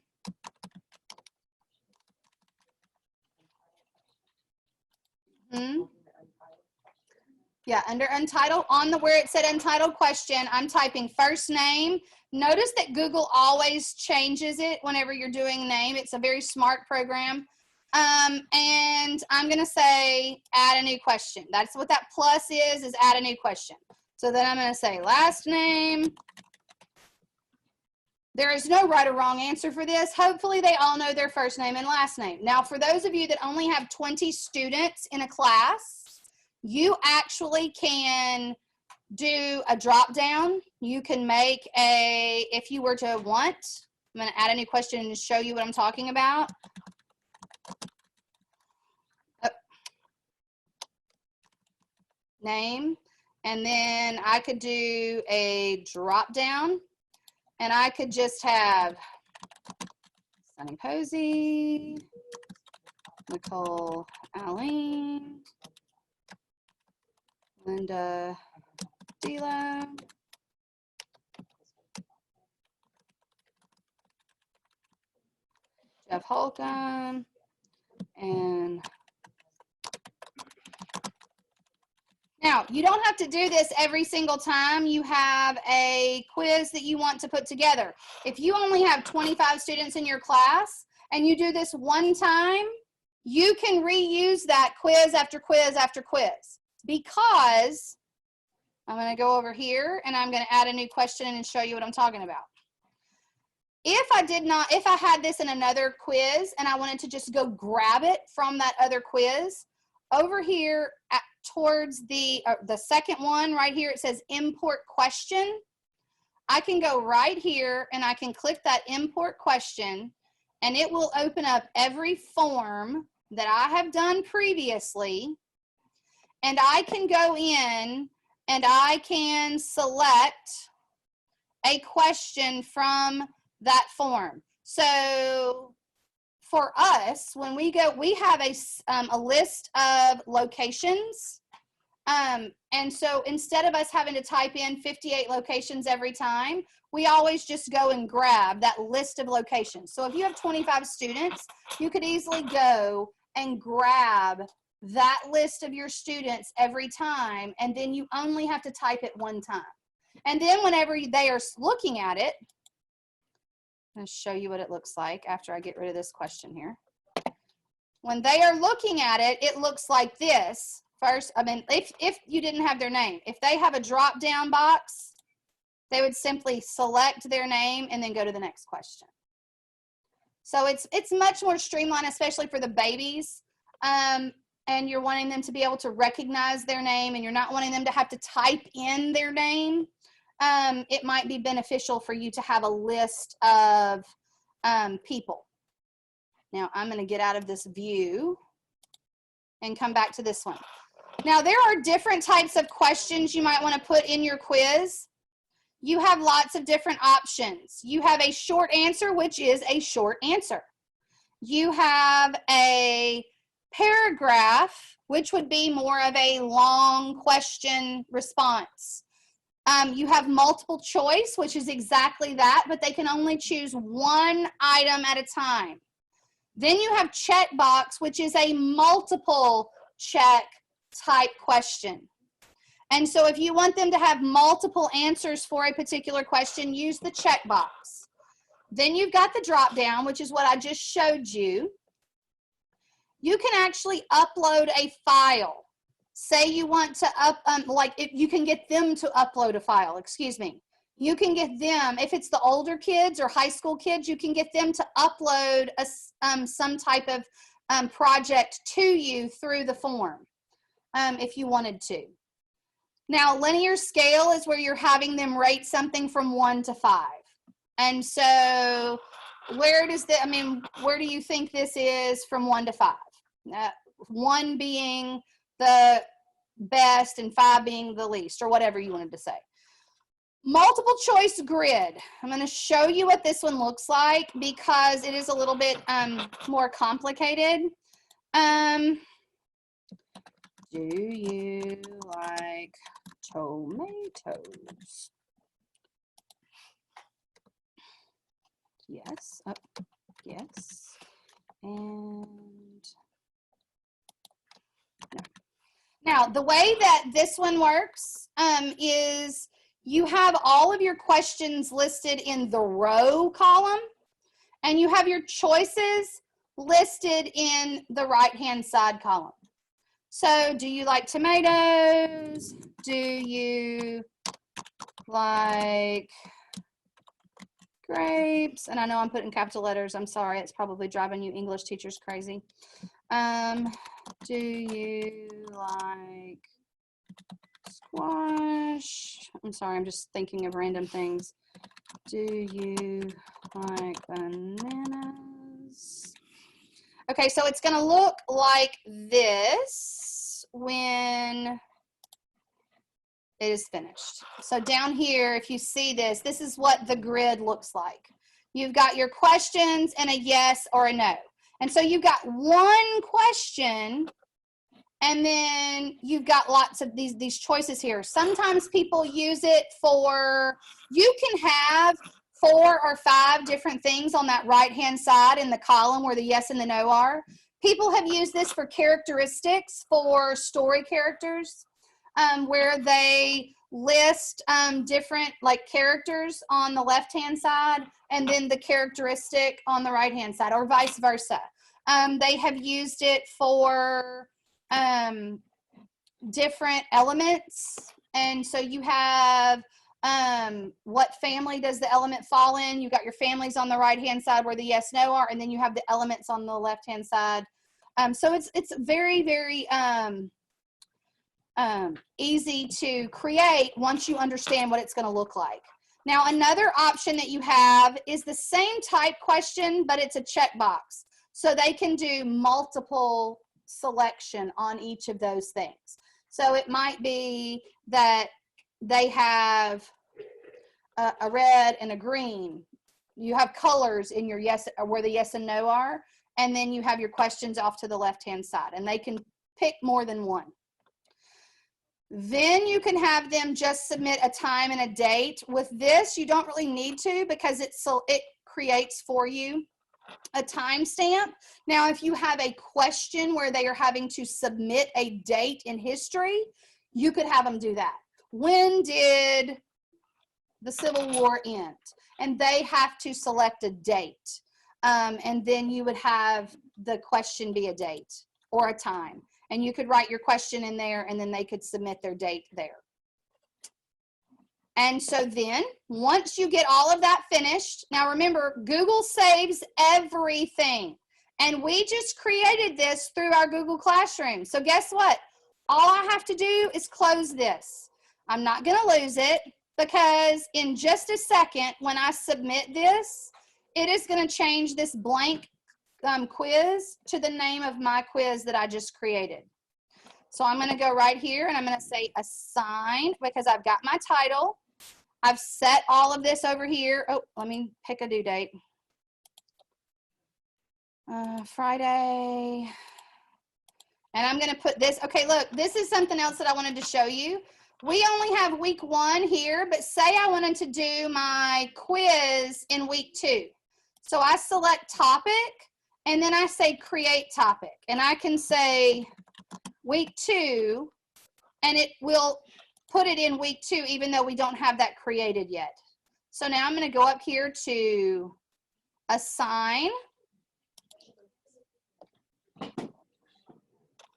yeah, under untitled, on the where it said untitled question, I'm typing first name. Notice that Google always changes it whenever you're doing name. It's a very smart program. And I'm going to say add a new question. That's what that plus is add a new question. So then I'm going to say last name. There is no right or wrong answer for this. Hopefully they all know their first name and last name. Now, for those of you that only have 20 students in a class, you actually can do a drop down. You can make a, if you were to want, I'm going to add a new question and show you what I'm talking about. Name, and then I could do a drop down, and I could just have Sunny Posey, Nicole Allen, Linda Delo, Jeff Holcomb, and now, you don't have to do this every single time you have a quiz that you want to put together. If you only have 25 students in your class and you do this one time, you can reuse that quiz after quiz after quiz, because I'm going to go over here and I'm going to add a new question and show you what I'm talking about. If I had this in another quiz and I wanted to just go grab it from that other quiz, over here towards the second one right here, it says import question. I can go right here and I can click that import question, and it will open up every form that I have done previously, and I can go in and I can select a question from that form. So for us, when we go, we have a list of locations. And so instead of us having to type in 58 locations every time, we always just go and grab that list of locations. So if you have 25 students, you could easily go and grab that list of your students every time, and then you only have to type it one time. And then whenever they are looking at it, I'm going to show you what it looks like after I get rid of this question here. When they are looking at it, it looks like this. First, I mean, if you didn't have their name, if they have a drop down box, they would simply select their name and then go to the next question. So it's much more streamlined, especially for the babies. And you're wanting them to be able to recognize their name, and you're not wanting them to have to type in their name. It might be beneficial for you to have a list of people. Now I'm going to get out of this view and come back to this one. Now there are different types of questions you might want to put in your quiz. You have lots of different options. You have a short answer, which is a short answer. You have a paragraph, which would be more of a long question response. You have multiple choice, which is exactly that, but they can only choose one item at a time. Then you have checkbox, which is a multiple check type question. And so if you want them to have multiple answers for a particular question, use the checkbox. Then you've got the drop down, which is what I just showed you. You can actually upload a file. Say you want to you can get them to upload a file, excuse me. You can get them, if it's the older kids or high school kids, you can get them to upload some type of project to you through the form if you wanted to. Now, linear scale is where you're having them rate something from 1 to 5. And so where do you think this is from 1 to 5? 1 being the best and 5 being the least, or whatever you wanted to say. Multiple choice grid. I'm going to show you what this one looks like because it is a little bit more complicated. Do you like tomatoes? Yes. Oh, yes. And no. Now, the way that this one works is you have all of your questions listed in the row column, and you have your choices listed in the right-hand side column. So, do you like tomatoes? Do you like grapes? And I know I'm putting capital letters. I'm sorry. It's probably driving you English teachers crazy. Do you like squash? I'm sorry. I'm just thinking of random things. Do you like bananas? Okay, so it's going to look like this when it is finished. So down here, if you see this, this is what the grid looks like. You've got your questions and a yes or a no. And so you've got one question, and then you've got lots of these choices here. Sometimes people use it for, you can have 4 or 5 different things on that right-hand side in the column where the yes and the no are. People have used this for characteristics for story characters, where they list different characters on the left-hand side and then the characteristic on the right-hand side, or vice versa. They have used it for different elements. And so you have what family does the element fall in? You've got your families on the right-hand side where the yes, no are, and then you have the elements on the left-hand side. So it's very, very easy to create once you understand what it's going to look like. Now, another option that you have is the same type question, but it's a checkbox. So they can do multiple selection on each of those things. So it might be that they have a red and a green. You have colors in your yes, where the yes and no are, and then you have your questions off to the left-hand side, and they can pick more than one. Then you can have them just submit a time and a date. With this, you don't really need to because it creates for you a timestamp. Now, if you have a question where they are having to submit a date in history, you could have them do that. When did the Civil War end? And they have to select a date. And then you would have the question be a date or a time. And you could write your question in there, and then they could submit their date there. And so then, once you get all of that finished, now remember, Google saves everything. And we just created this through our Google Classroom. So guess what? All I have to do is close this. I'm not going to lose it because in just a second, when I submit this, it is going to change this blank quiz to the name of my quiz that I just created. So I'm going to go right here and I'm going to say assign because I've got my title. I've set all of this over here. Oh, let me pick a due date. Friday. And I'm going to put this. Okay, look, this is something else that I wanted to show you. we only have week 1 here, but say I wanted to do my quiz in week 2. So I select topic, and then I say create topic, and I can say week 2, and it will put it in week 2, even though we don't have that created yet. So now I'm going to go up here to assign.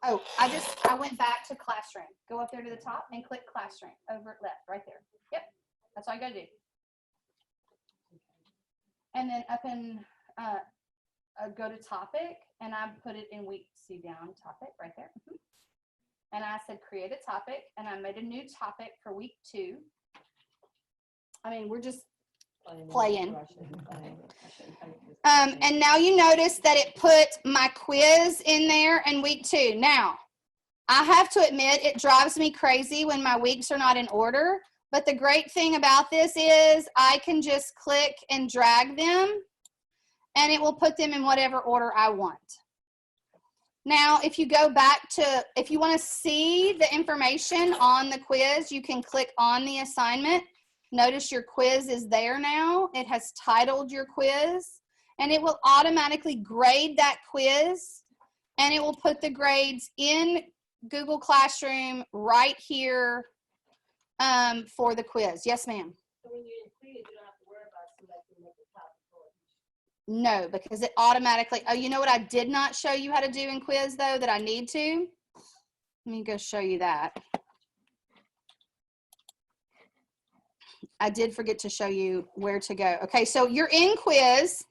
Oh, I went back to classroom. Go up there to the top and click classroom over left, right there. Yep, that's all you gotta do. And then up in, go to topic, and I put it in week, see down topic right there. And I said create a topic, and I made a new topic for week 2. I mean, we're just playing. And now you notice that it put my quiz in there in week 2. Now, I have to admit, it drives me crazy when my weeks are not in order. But the great thing about this is I can just click and drag them, and it will put them in whatever order I want. Now, if you go back to, if you want to see the information on the quiz, you can click on the assignment. Notice your quiz is there now. It has titled your quiz, and it will automatically grade that quiz, and it will put the grades in Google Classroom right here for the quiz. Yes, ma'am. So when you're in quiz, you don't have to worry about selecting like the top score. No, because it automatically, oh, you know what I did not show you how to do in quiz, though, that I need to? Let me go show you that. I did forget to show you where to go. Okay, so you're in quiz,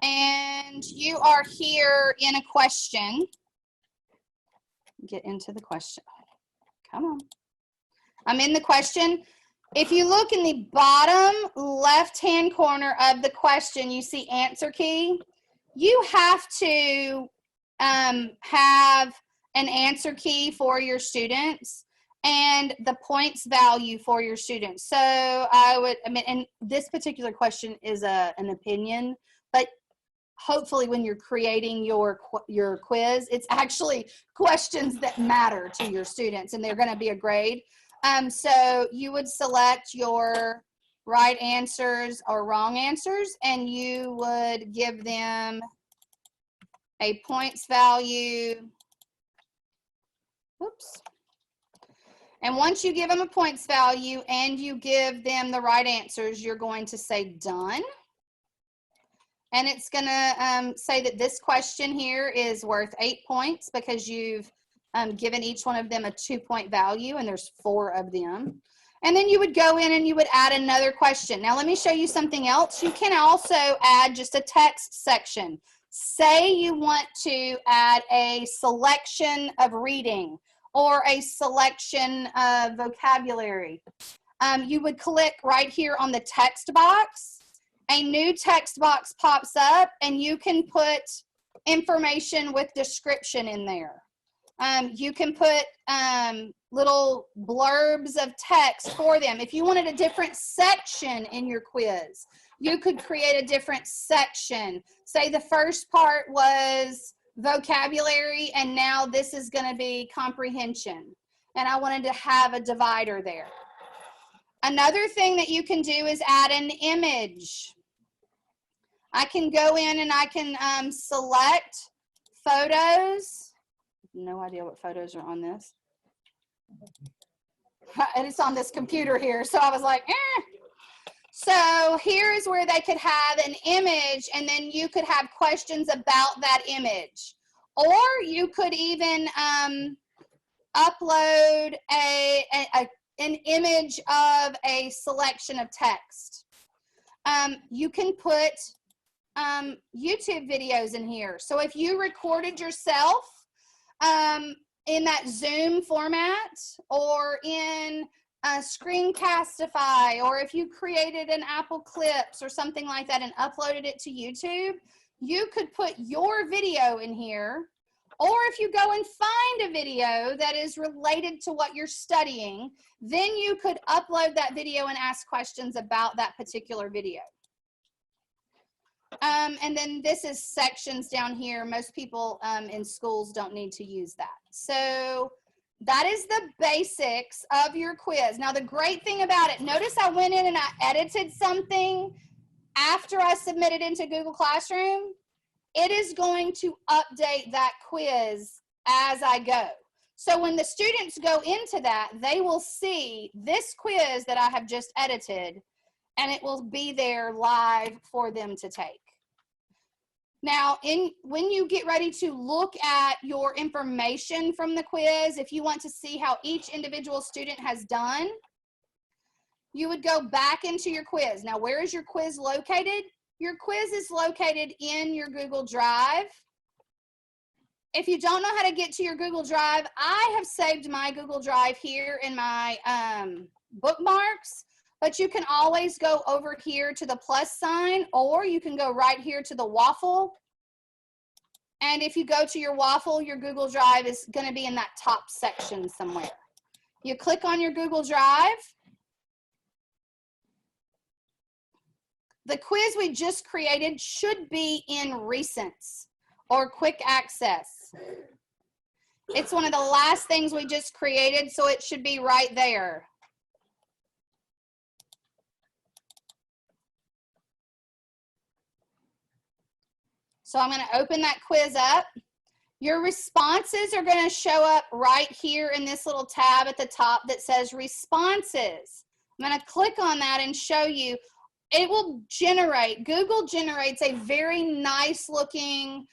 and you are here in a question. Get into the question. Come on. I'm in the question. If you look in the bottom left-hand corner of the question, you see answer key. You have to have an answer key for your students and the points value for your students. So I mean, and this particular question is an opinion, but hopefully when you're creating your quiz, it's actually questions that matter to your students, and they're going to be a grade. So you would select your right answers or wrong answers, and you would give them a points value. Whoops. And once you give them a points value and you give them the right answers, you're going to say done. And it's going to say that this question here is worth 8 points because you've given each one of them a 2-point value, and there's 4 of them. And then you would go in and you would add another question. Now let me show you something else. You can also add just a text section. Say you want to add a selection of reading or a selection of vocabulary. You would click right here on the text box. A new text box pops up, and you can put information with description in there. You can put little blurbs of text for them. If you wanted a different section in your quiz, you could create a different section. Say the first part was vocabulary, and now this is going to be comprehension. And I wanted to have a divider there. Another thing that you can do is add an image. I can go in and I can select photos. No idea what photos are on this. And it's on this computer here. So I was like, eh. So here is where they could have an image, and then you could have questions about that image. Or you could even upload an image of a selection of text. You can put YouTube videos in here. So if you recorded yourself in that Zoom format, or in Screencastify, or if you created an Apple Clips or something like that and uploaded it to YouTube, you could put your video in here. Or if you go and find a video that is related to what you're studying, then you could upload that video and ask questions about that particular video. And then this is sections down here. Most people in schools don't need to use that. So That is the basics of your quiz. Now, the great thing about it, notice I went in and I edited something after I submitted into Google Classroom. It is going to update that quiz as I go. So when the students go into that, they will see this quiz that I have just edited, and it will be there live for them to take. Now, when you get ready to look at your information from the quiz, if you want to see how each individual student has done, you would go back into your quiz. Now, where is your quiz located? Your quiz is located in your Google Drive. If you don't know how to get to your Google Drive, I have saved my Google Drive here in my bookmarks, but you can always go over here to the plus sign, or you can go right here to the waffle. And if you go to your waffle, your Google Drive is going to be in that top section somewhere. You click on your Google Drive. The quiz we just created should be in Recents or Quick Access. It's one of the last things we just created, so it should be right there. So I'm going to open that quiz up. Your responses are going to show up right here in this little tab at the top that says Responses. I'm going to click on that and show you. It will generate, Google generates a very nice looking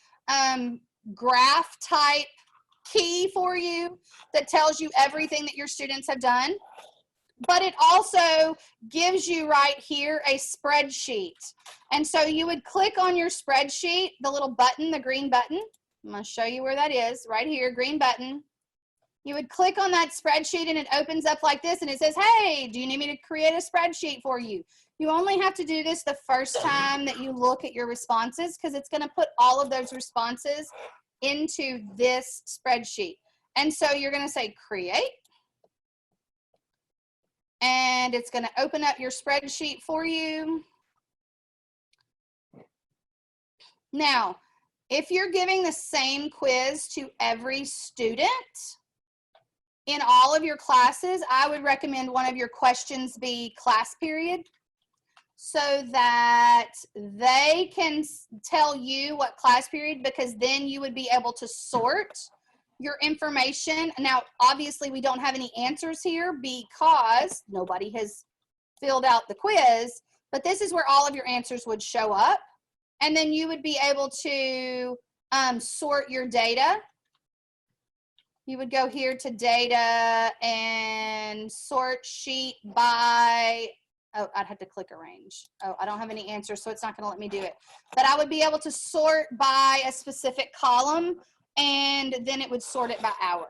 graph type key for you that tells you everything that your students have done. But it also gives you right here a spreadsheet. And so you would click on your spreadsheet, the little button, the green button. I'm going to show you where that is, right here, green button. You would click on that spreadsheet and it opens up like this and it says, hey, do you need me to create a spreadsheet for you? You only have to do this the first time that you look at your responses, because it's going to put all of those responses into this spreadsheet. And so you're going to say create. And it's going to open up your spreadsheet for you. Now, if you're giving the same quiz to every student in all of your classes, I would recommend one of your questions be class period, so that they can tell you what class period, because then you would be able to sort your information. Now, obviously, we don't have any answers here because nobody has filled out the quiz, but this is where all of your answers would show up. And then you would be able to sort your data. You would go here to data and sort sheet by, oh, I'd have to click arrange. Oh, I don't have any answers, so it's not going to let me do it. But I would be able to sort by a specific column, and then it would sort it by hour.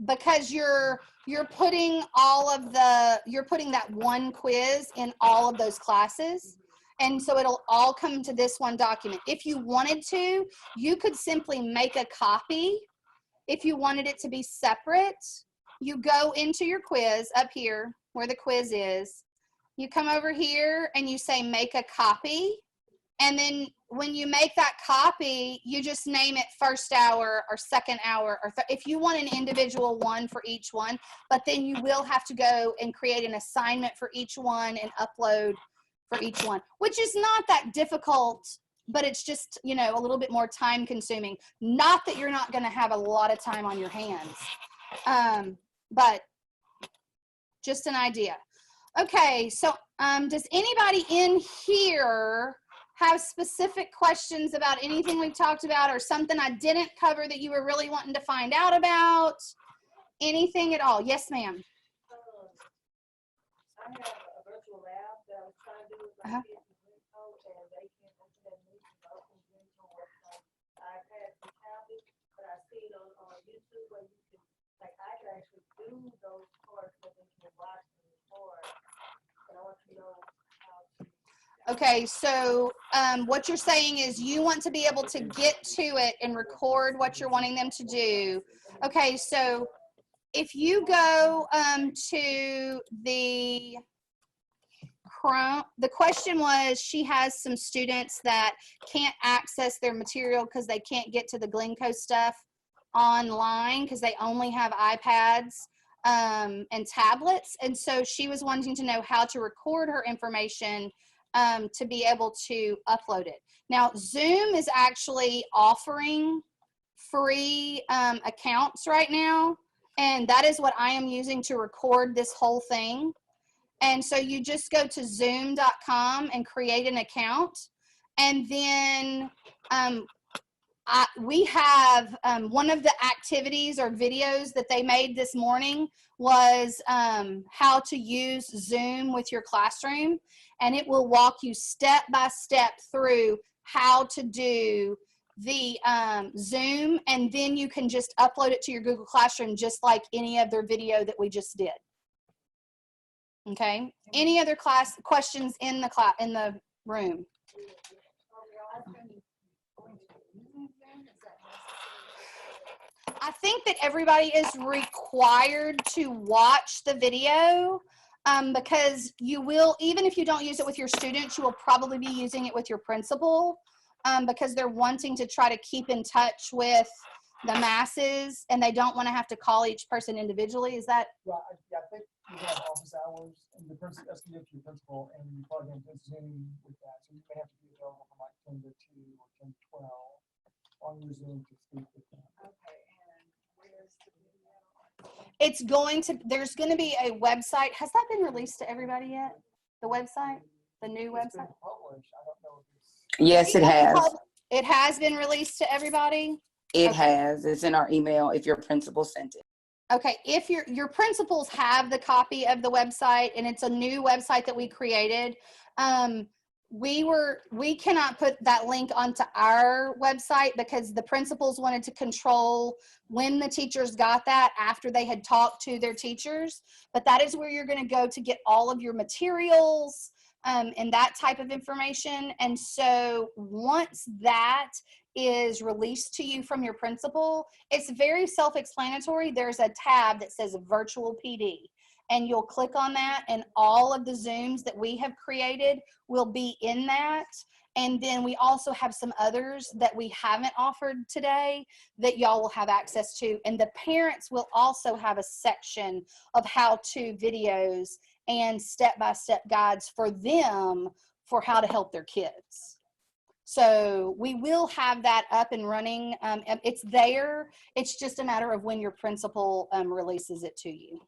Because you're putting all of the, you're putting that one quiz in all of those classes. And so it'll all come to this one document. If you wanted to, you could simply make a copy. If you wanted it to be separate, you go into your quiz up here where the quiz is. You come over here and you say make a copy. And then when you make that copy, you just name it first hour or second hour, or if you want an individual one for each one, but then you will have to go and create an assignment for each one and upload for each one, which is not that difficult, but it's just, you know, a little bit more time consuming. Not that you're not going to have a lot of time on your hands, but just an idea. Okay, so does anybody in here have specific questions about anything we've talked about, or something I didn't cover that you were really wanting to find out about? Anything at all? Yes, ma'am. I have a virtual lab that I was trying to do with my kids in Winco, and they can't open that link to open Winco or iPads and tablets, but I see it on YouTube where you can, like, I can actually do those courses that they can watch and record. And I want to know how to. Okay, so what you're saying is you want to be able to get to it and record what you're wanting them to do. Okay, so if you go to the the question was, she has some students that can't access their material because they can't get to the Glencoe stuff online because they only have iPads and tablets. And so she was wanting to know how to record her information to be able to upload it. Now, Zoom is actually offering free accounts right now, and that is what I am using to record this whole thing. And so you just go to zoom.com and create an account, and then we have one of the activities or videos that they made this morning was how to use Zoom with your classroom, and it will walk you step by step through how to do the Zoom, and then you can just upload it to your Google Classroom just like any other video that we just did. Okay, any other questions in the room? I think that everybody is required to watch the video because you will, even if you don't use it with your students, you will probably be using it with your principal because they're wanting to try to keep in touch with the masses and they don't want to have to call each person individually. Is that? Well, I think you have office hours and the person that's to your principal and you plug into Zoom with that. So you may have to be available from like 10 to 2 or 10 to 12 on your Zoom to speak with them. Okay, and where's the video? It's going to, there's going to be a website. Has that been released to everybody yet? The website? The new It's been website? published. I don't know if it's. Yes, it has. It has been released to everybody? It Okay. has. It's in our email if your principal sent it. Okay, if your principals have the copy of the website and it's a new website that we created, we cannot put that link onto our website because the principals wanted to control when the teachers got that after they had talked to their teachers. But that is where you're going to go to get all of your materials and that type of information. And so once that is released to you from your principal, it's very self-explanatory. There's a tab that says virtual PD, and you'll click on that and all of the Zooms that we have created will be in that. And then we also have some others that we haven't offered today that y'all will have access to. And the parents will also have a section of how-to videos and step-by-step guides for them for how to help their kids. So we will have that up and running. It's there. It's just a matter of when your principal releases it to you.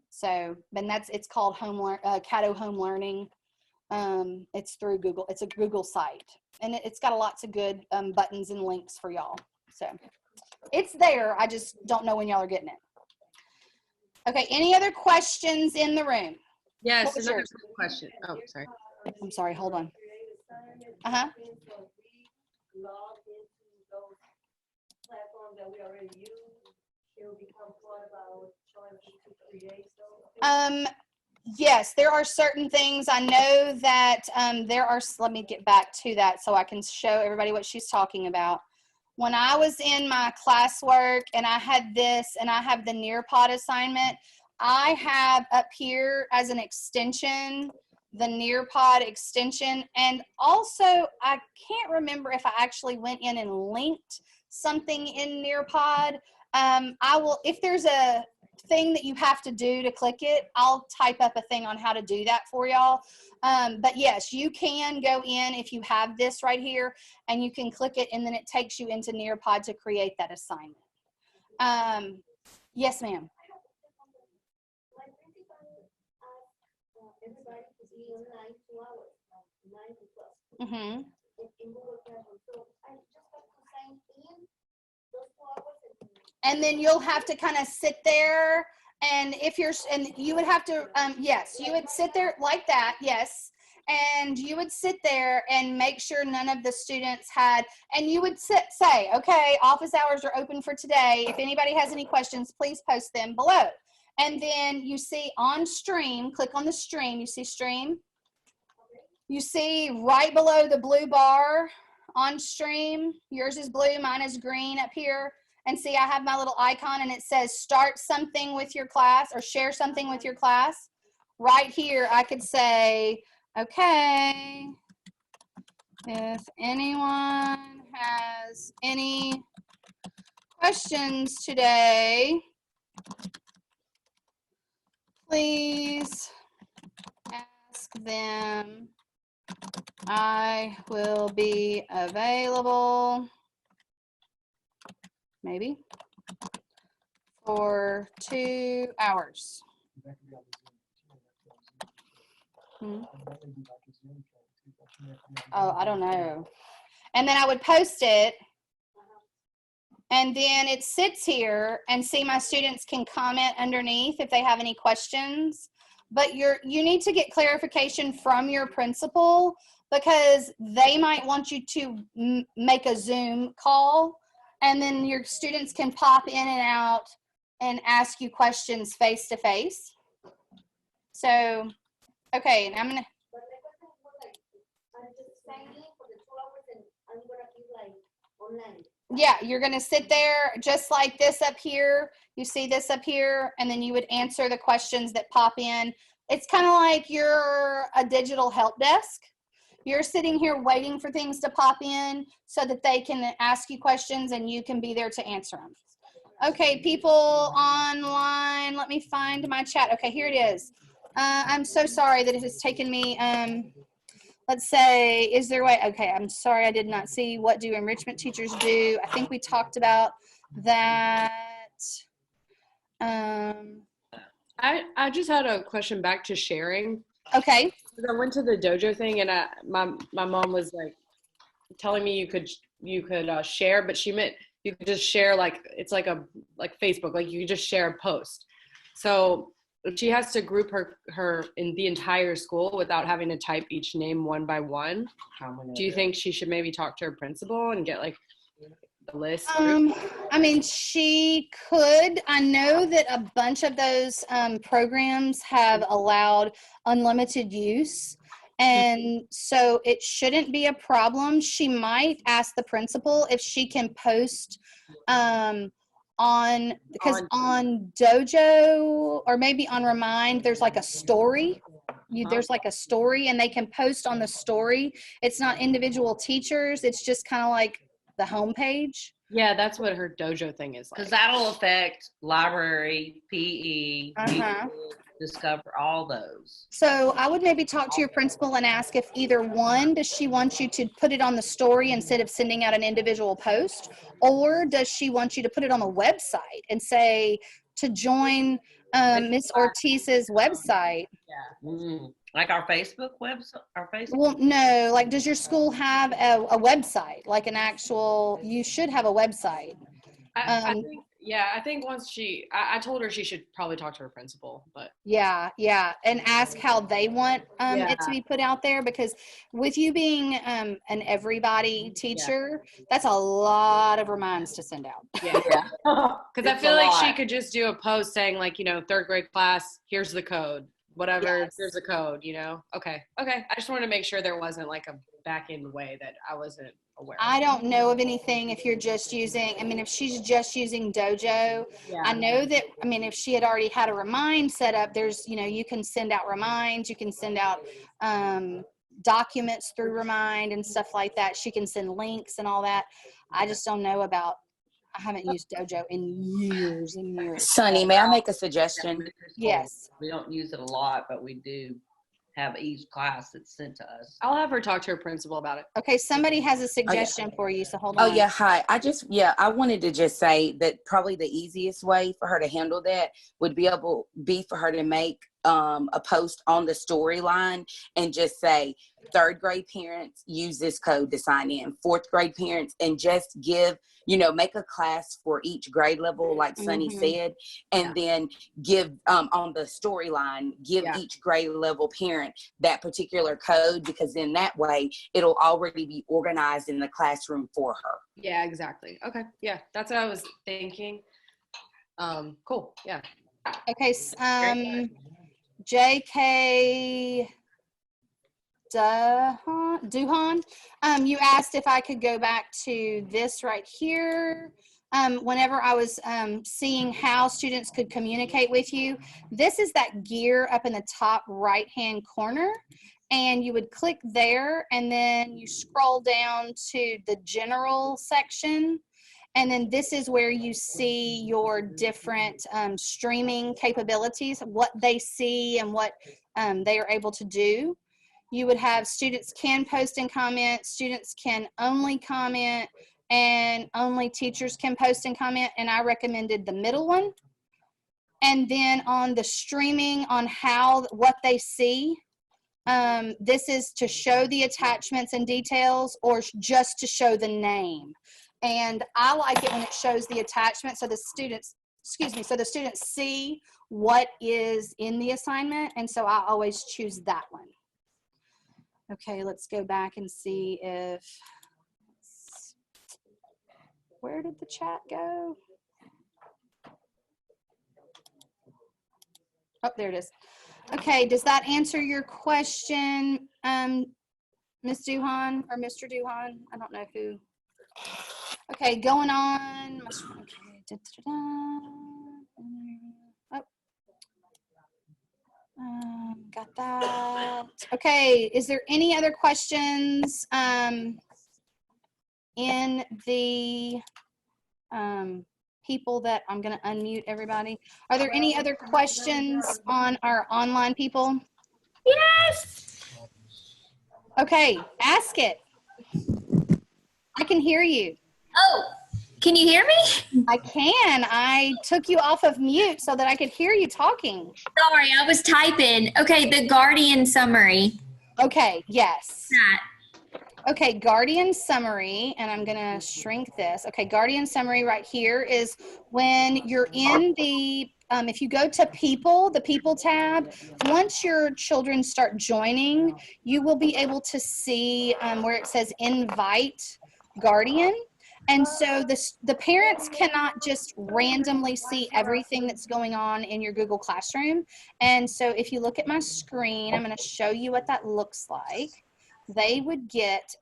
So, and it's called Caddo Home Learning. It's through Google. It's a Google site, and it's got lots of good buttons and links for y'all. So it's there. I just don't know when y'all are getting it. Okay. Any other questions in the room? Yes, What was another yours? question. Oh, sorry. I'm sorry. Hold on. Uh-huh. So we log into those platforms that we already use, it will become part of our showing to create those. Yes, there are certain things. I know that there are, let me get back to that so I can show everybody what she's talking about. When I was in my classwork and I had this and I have the Nearpod assignment, I have up here as an extension, the Nearpod extension. And also, I can't remember if I actually went in and linked something in Nearpod. I will, if there's a thing that you have to do to click it, I'll type up a thing on how to do that for y'all. But yes, you can go in if you have this right here and you can click it and then it takes you into Nearpod to create that assignment. Yes, ma'am. Everybody to be online 2 hours, 9 to 12. Mm-hmm. In Google Classroom. So I just have to sign in those 2 hours. And then you'll have to kind of sit there, and if you're, and you would have to, yes, you would sit there like that, yes. And you would sit there and make sure none of the students had, and you would say, okay, office hours are open for today. If anybody has any questions, please post them below. And then you see on stream, click on the stream, you see stream. You see right below the blue bar on stream, yours is blue, mine is green up here. And see, I have my little icon and it says start something with your class or share something with your class. right here, I could say, okay, if anyone has any questions today, please ask them. I will be available, maybe, for 2 hours. That could be on the Zoom. Hmm. And that may be like a Zoom thing, too, but you may have to be Oh, on Zoom I don't too. know. And then I would post it. And then it sits here, and see, my students can comment underneath if they have any questions. But you need to get clarification from your principal, because they might want you to make a Zoom call, and then your students can pop in and out and ask you questions face to face. So, okay, and I'm gonna. But the question was like, I'm just signing for the 2 hours and I'm gonna be like online. Yeah, you're going to sit there just like this up here. You see this up here, and then you would answer the questions that pop in. It's kind of like you're a digital help desk. You're sitting here waiting for things to pop in so that they can ask you questions and you can be there to answer them. Okay, people online, let me find my chat. Okay, here it is. I'm so sorry that it has taken me let's say, is there a way? Okay, I'm sorry I did not see. What do enrichment teachers do? I think we talked about that. I just had a question back to sharing. Okay. 'Cause I went to the dojo thing, and my mom was like telling me you could share, but she meant you could just share like it's like Facebook, like you could just share a post. So she has to group her in the entire school without having to type each name one by one. Do you think she should maybe talk to her principal and get like the list? I mean, she could. I know that a bunch of those programs have allowed unlimited use. And so it shouldn't be a problem. She might ask the principal if she can post because on Dojo or maybe on Remind, there's like a story. There's like a story, and they can post on the story. It's not individual teachers. It's just kind of like the homepage. Yeah, that's what her dojo thing is like. Because that'll affect library, PE, Uh-huh. Discover, all those. So I would maybe talk to your principal and ask if either one, does she want you to put it on the story instead of sending out an individual post, or does she want you to put it on the website and say to join Miss Ortiz's website? Like our Facebook website, Well, no, like, does your school have a website, like an actual, you should have a website. I think once I told her she should probably talk to her principal, but Yeah, and ask how they want it to be put out there, because with you being an everybody teacher, that's a lot of reminds to send out. Yeah. Because I feel like she could just do a post saying like, third grade class, here's the code, whatever, Yes. Here's the code, Okay. I just wanted to make sure there wasn't like a back end way that I wasn't aware of. I don't know of anything if you're just using, if she's just using Dojo, I know that, if she had already had a Remind set up, there's, you can send out reminds, you can send out documents through Remind and stuff like that. She can send links and all that. I just don't know about, I haven't used Dojo in years and years. Sunny, may I make a suggestion? Yes. We don't use it a lot, but we do have each class that's sent to us. I'll have her talk to her principal about it. Okay, somebody has a suggestion for you, so hold on. Oh, yeah, hi. I wanted to just say that probably the easiest way for her to handle that would be for her to make a post on the storyline and just say, third grade parents use this code to sign in, fourth grade parents, and just give, make a class for each grade level, like Sunny said, and then give on the storyline, give each grade level parent that particular code, because then that way it'll already be organized in the classroom for her. Yeah, exactly. Okay. Yeah, that's what I was thinking. Cool. Yeah. Okay, JK Duhan, you asked if I could go back to this right here. whenever I was seeing how students could communicate with you. This is that gear up in the top right-hand corner. And you would click there, and then you scroll down to the general section. And then this is where you see your different streaming capabilities, what they see and what they are able to do. You would have students can post and comment, students can only comment, and only teachers can post and comment. And I recommended the middle one. And then on the streaming on what they see, this is to show the attachments and details or just to show the name. And I like it when it shows the attachment so the students, so the students see what is in the assignment. And so I always choose that one. Okay, let's go back and see if, where did the chat go? Oh, there it is. Okay, does that answer your question, Ms. Duhan or Mr. Duhan? I don't know who. Okay, going on. Okay. Oh, got that. Okay, is there any other questions in the people that I'm going to unmute everybody? Are there any other questions on our online people? Yes. Okay, ask it. I can hear you. Oh, can you hear me? I can. I took you off of mute so that I could hear you talking. Sorry, I was typing. Okay, the Guardian summary. Okay, yes. That. Okay, Guardian summary, and I'm going to shrink this. Okay, Guardian summary right here is when you're in the, if you go to people, the people tab, once your children start joining, you will be able to see where it says invite Guardian. And so the parents cannot just randomly see everything that's going on in your Google Classroom. And so if you look at my screen, I'm going to show you what that looks like. They would get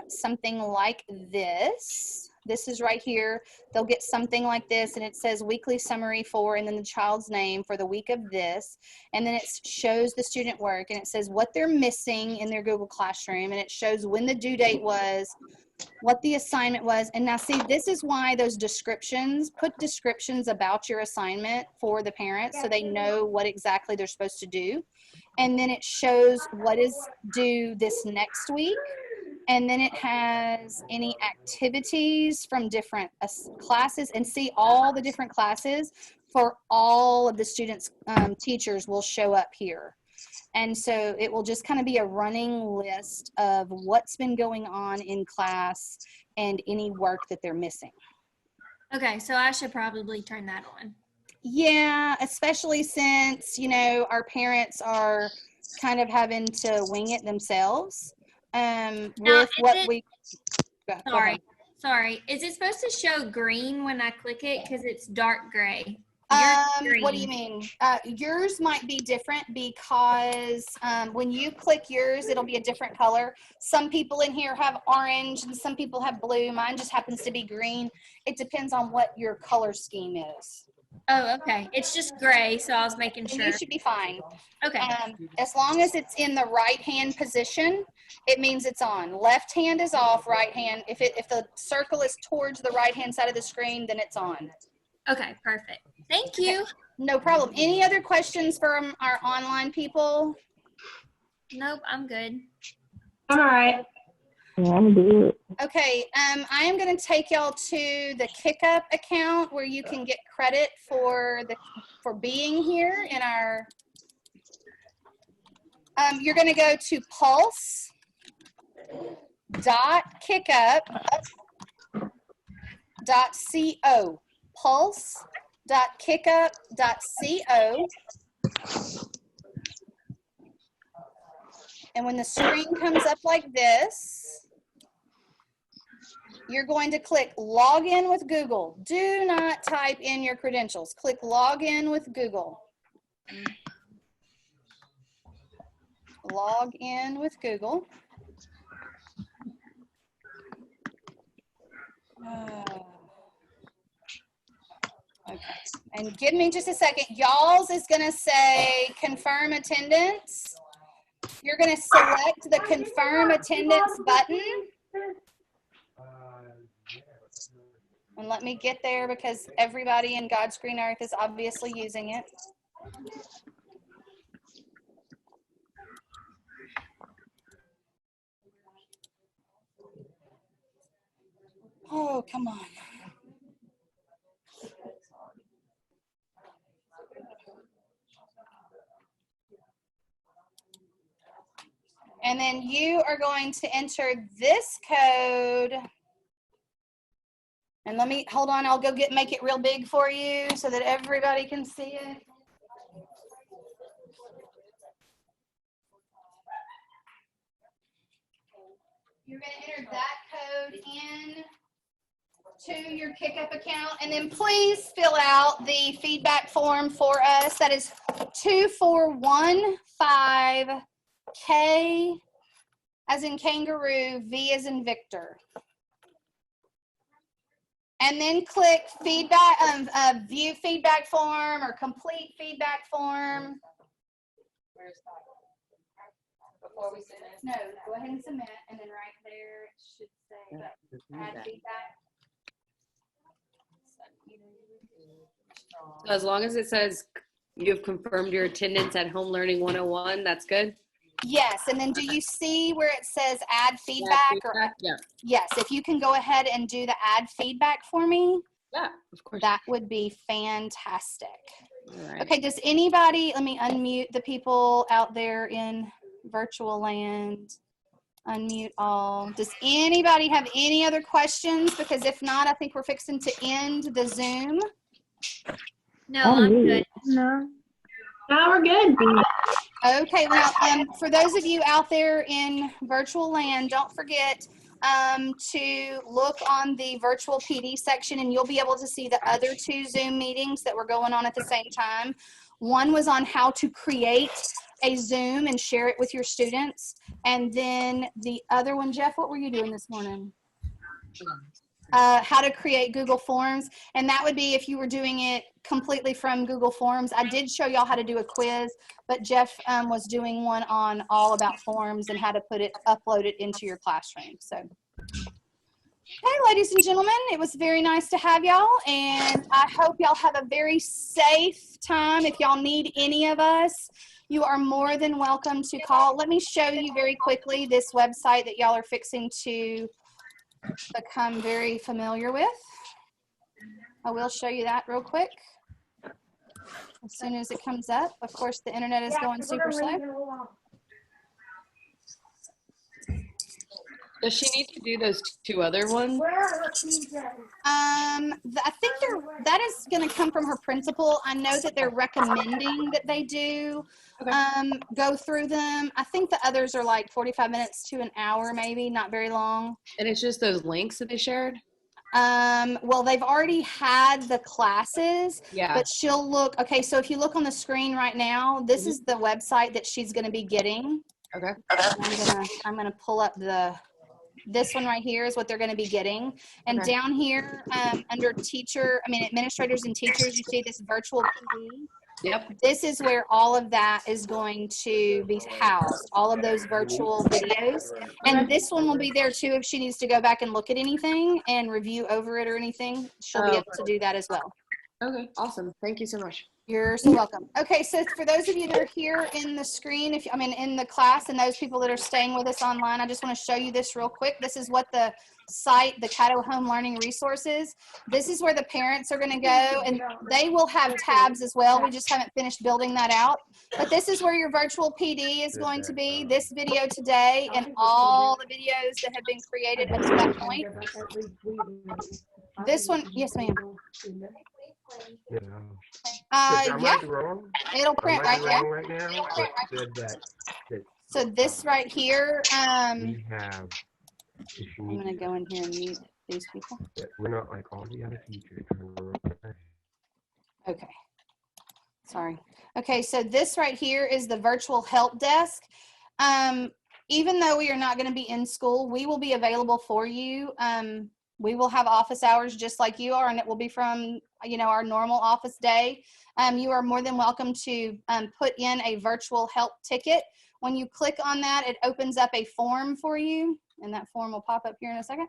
something like this. This is right here. They'll get something like this, and it says weekly summary for, and then the child's name for the week of this. And then it shows the student work, and it says what they're missing in their Google Classroom, and it shows when the due date was, what the assignment was. And now see, this is why those descriptions, put descriptions about your assignment for the parents so they know what exactly they're supposed to do. And then it shows what is due this next week. And then it has any activities from different classes, and see all the different classes for all of the students' teachers will show up here. And so it will just kind of be a running list of what's been going on in class and any work that they're missing. Okay, so I should probably turn that on. Yeah, especially since, you know, our parents are kind of having to wing it themselves with what we. Go ahead. Sorry. Is it supposed to show green when I click it? Because it's dark gray. What do you mean? Yours might be different because when you click yours, it'll be a different color. Some people in here have orange and some people have blue. Mine just happens to be green. It depends on what your color scheme is. Oh, okay. It's just gray, so I was making And sure. you should be fine. Okay. As long as it's in the right hand position, it means it's on. Left hand is off, right hand. If the circle is towards the right hand side of the screen, then it's on. Okay, perfect. Thank you. No problem. Any other questions from our online people? Nope, I'm good. All right. I'm good. Okay, I am going to take y'all to the KickUp account where you can get credit for being here in our. You're going to go to pulse.kickup.co. Pulse.kickup.co. And when the screen comes up like this, you're going to click login with Google. Do not type in your credentials. Click login with Google. Log in with Google. Okay, and give me just a second. Y'all's is gonna say confirm attendance. You're gonna select the confirm attendance button. And let me get there because everybody in God's green earth is obviously using it. Oh, come on. And then you are going to enter this code. And let me, hold on, I'll go make it real big for you so that everybody can see it. You're going to enter that code in to your Pickup account, and then please fill out the feedback form for us. That is 2415K as in kangaroo, V as in Victor. And then click feedback, view feedback form or complete feedback form. Where's that? Before we send it? No, go ahead and submit, and then right there it should say add feedback. So as long as it says you've confirmed your attendance at Home Learning 101, that's good? Yes, and then do you see where it says add feedback? Yeah. Yes, if you can go ahead and do the add feedback for me, Yeah, of course. that would be fantastic. All right. Okay, does anybody, let me unmute the people out there in virtual land. Unmute all. Does anybody have any other questions? Because if not, I think we're fixing to end the Zoom. No, I'm good. No. No, we're good. Okay, well, for those of you out there in virtual land, don't forget to look on the virtual PD section, and you'll be able to see the other 2 Zoom meetings that were going on at the same time. One was on how to create a Zoom and share it with your students. And then the other one, Jeff, what were you doing this morning? How to create Google Forms. And that would be if you were doing it completely from Google Forms. I did show y'all how to do a quiz, but Jeff was doing one on all about forms and how to upload it into your classroom. So, hey, ladies and gentlemen, it was very nice to have y'all, and I hope y'all have a very safe time. If y'all need any of us, you are more than welcome to call. Let me show you very quickly this website that y'all are fixing to become very familiar with. I will show you that real quick as soon as it comes up. Of course, the internet is going super slow. Does she need to do those 2 other ones? I think that is going to come from her principal. I know that they're recommending that they do go through them. I think the others are like 45 minutes to an hour, maybe, not very long. And it's just those links that they shared? Well, they've already had the classes, Yeah. but she'll look. Okay, so if you look on the screen right now, this is the website that she's going to be getting. Okay. I'm gonna pull up this one right here is what they're going to be getting. And Okay. down here under administrators and teachers, you see this virtual PD. Yep. This is where all of that is going to be housed, all of those virtual videos. And this one will be there too if she needs to go back and look at anything and review over it or anything. She'll be able to do that as well. Okay, awesome. Thank you so much. You're so welcome. Okay, so for those of you that are here in the screen, in the class, and those people that are staying with us online, I just want to show you this real quick. This is what the site, the Caddo Home Learning Resources, this is where the parents are going to go, and they will have tabs as well. We just haven't finished building that out. But this is where your virtual PD is going to be, this video today, and all the videos that have been created up to that point. This one, yes, ma'am. Yeah, it'll print right there. It'll print right there. So this right here, I'm gonna go in here and mute these people. We're not like all the other teachers. Okay, sorry. Okay, so this right here is the virtual help desk. Even though we are not going to be in school, we will be available for you We will have office hours just like you are, and it will be from, our normal office day. You are more than welcome to put in a virtual help ticket. When you click on that, it opens up a form for you, and that form will pop up here in a second.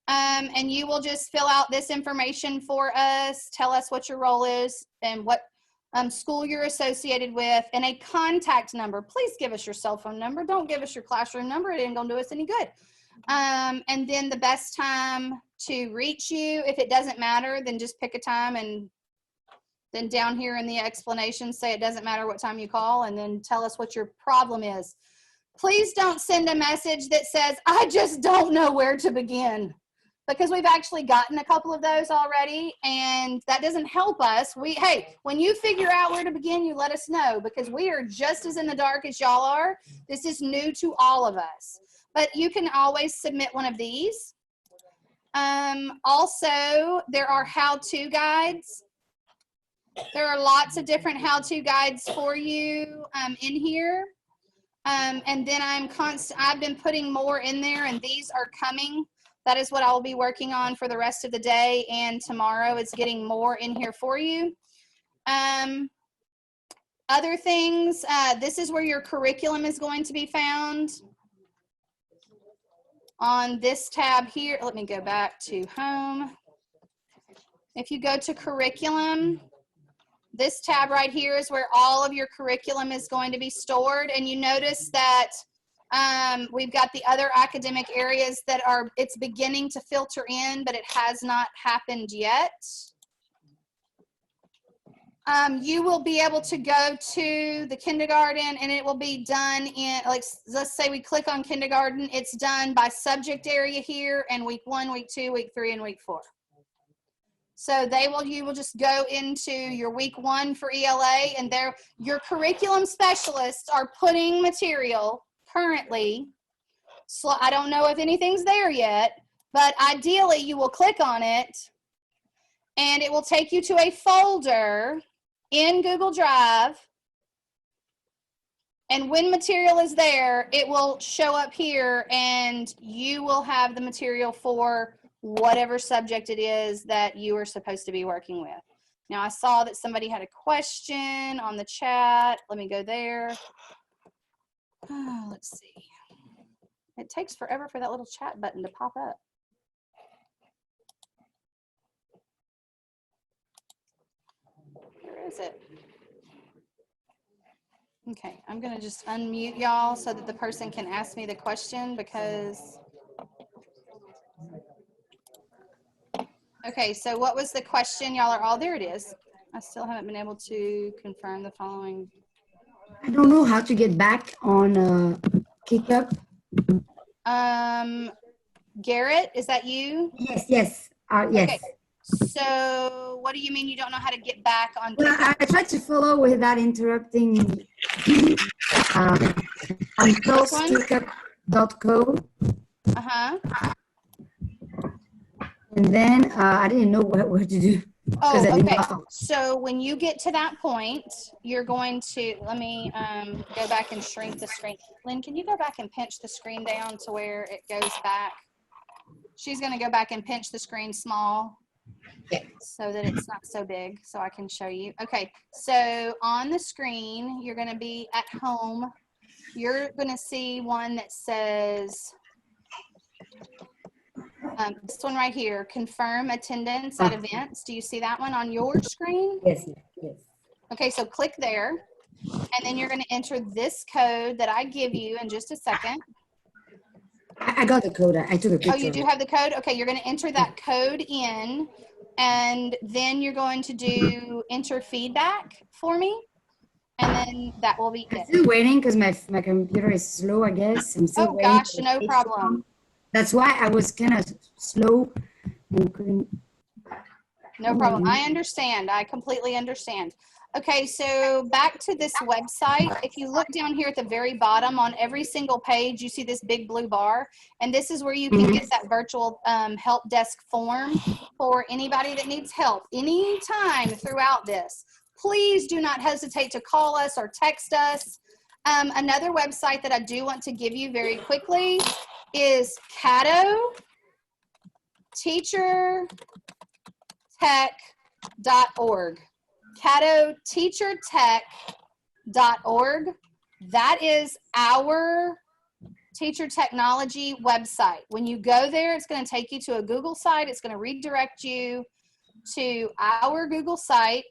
And you will just fill out this information for us, tell us what your role is and what school you're associated with, and a contact number. Please give us your cell phone number. Don't give us your classroom number. It ain't gonna do us any good. And then the best time to reach you. If it doesn't matter, then just pick a time, and then down here in the explanation, say it doesn't matter what time you call, and then tell us what your problem is. Please don't send a message that says, I just don't know where to begin, because we've actually gotten a couple of those already, and that doesn't help us. Hey, when you figure out where to begin, you let us know, because we are just as in the dark as y'all are. This is new to all of us, but you can always submit one of these. Also, there are how-to guides. There are lots of different how-to guides for you in here. And then I've been putting more in there, and these are coming. That is what I will be working on for the rest of the day and tomorrow. It's getting more in here for you. Other things, this is where your curriculum is going to be found. On this tab here, let me go back to home. If you go to curriculum, this tab right here is where all of your curriculum is going to be stored. And you notice that we've got the other academic areas that it's beginning to filter in, but it has not happened yet. You will be able to go to the kindergarten, and it will be done in, like, let's say we click on kindergarten, it's done by subject area here, and week 1, week 2, week 3, and week 4. So you will just go into your week 1 for ELA, and your curriculum specialists are putting material currently. So I don't know if anything's there yet, but ideally you will click on it, and it will take you to a folder in Google Drive. And when material is there, it will show up here, and you will have the material for whatever subject it is that you are supposed to be working with. Now, I saw that somebody had a question on the chat. Let me go there. Oh, let's see. It takes forever for that little chat button to pop up. Where is it? Okay, I'm gonna just unmute y'all so that the person can ask me the question, because okay, so what was the question? Y'all are all there. It is. I still haven't been able to confirm the following. I don't know how to get back on KickUp. Garrett, is that you? Yes, yes. Okay. So what do you mean you don't know how to get back on Well, KickUp? I tried to follow without interrupting on KickUp.co. And then I didn't know what to do. Oh, okay. So when you get to that point, you're going to, let me go back and shrink the screen. Lynn, can you go back and pinch the screen down to where it goes back? She's going to go back and pinch the screen small so that it's not so big, so I can show you. Okay, so on the screen, you're going to be at home. You're going to see one that says, this one right here, confirm attendance at events. Do you see that one on your screen? Yes, yes. Okay, so click there, and then you're going to enter this code that I give you in just a second. I got the code. I took a picture. Oh, you do have the code? Okay, you're going to enter that code in, and then you're going to do enter feedback for me, and then that will be I'm it. still waiting because my computer is slow, I guess. I'm still waiting. Oh, gosh, no problem. That's why I was kind of slow and couldn't. No problem. I understand. I completely understand. Okay, so back to this website. If you look down here at the very bottom, on every single page, you see this big blue bar, and this is where you can get that virtual help desk form for anybody that needs help anytime throughout this. Please do not hesitate to call us or text us. Another website that I do want to give you very quickly is Cato, CaddoTeacherTech.org. CaddoTeacherTech.org. That is our teacher technology website. When you go there, it's going to take you to a Google site. It's going to redirect you to our Google site,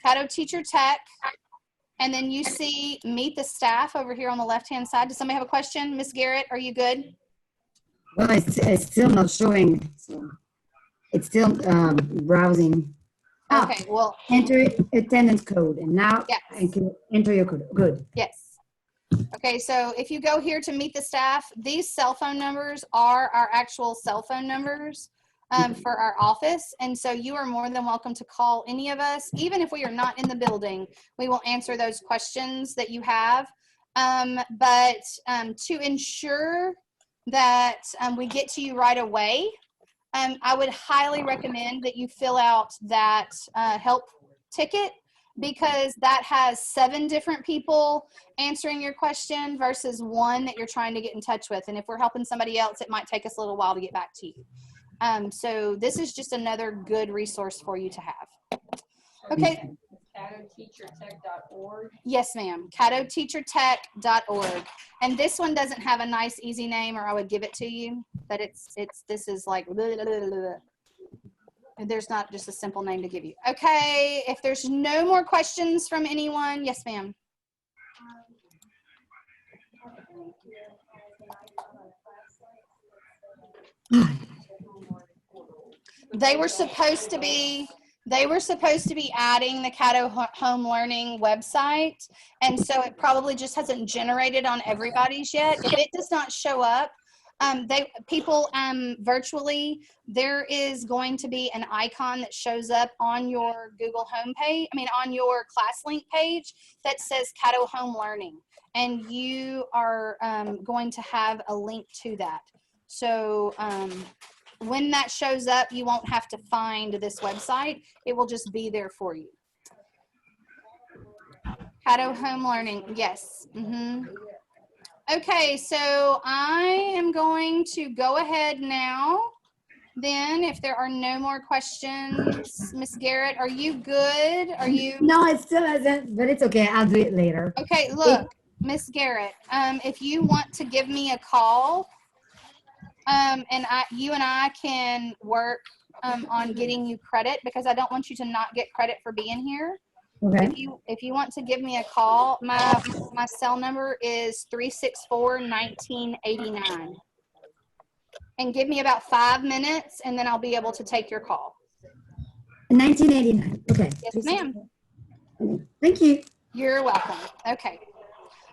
Caddo Teacher Tech, and then you see Meet the Staff over here on the left-hand side. Does somebody have a question? Miss Garrett, are you good? Well, it's still not showing. So it's still browsing. Okay, well, Enter attendance code, and now yes. Enter your code. Good. Yes. Okay, so if you go here to Meet the Staff, these cell phone numbers are our actual cell phone numbers for our office. And so you are more than welcome to call any of us, even if we are not in the building. We will answer those questions that you have. But to ensure that we get to you right away, I would highly recommend that you fill out that help ticket, because that has 7 different people answering your question versus 1 that you're trying to get in touch with. And if we're helping somebody else, it might take us a little while to get back to you. So this is just another good resource for you to have. Okay. CaddoTeacherTech.org. Yes, ma'am. CaddoTeacherTech.org. And this one doesn't have a nice, easy name, or I would give it to you. But this is like, blah, blah, blah, blah. There's not just a simple name to give you. Okay, if there's no more questions from anyone, yes, ma'am. They were supposed to be adding the Caddo Home Learning website, and so it probably just hasn't generated on everybody's yet. If it does not show up, virtually, there is going to be an icon that shows up on your Google home page, on your ClassLink page, that says Caddo Home Learning, and you are going to have a link to that. So when that shows up, you won't have to find this website. It will just be there for you. Caddo Home Learning, yes. Okay, so I am going to go ahead now. Then, if there are no more questions, Miss Garrett, are you good? Are you? No, it still hasn't, but it's okay. I'll do it later. Okay, look, Miss Garrett, if you want to give me a call, and you and I can work on getting you credit, because I don't want you to not get credit for being here. Okay. If you want to give me a call, my cell number is 364-1989. And give me about 5 minutes, and then I'll be able to take your call. 1989. Okay. Yes, ma'am. Thank you. You're welcome. Okay.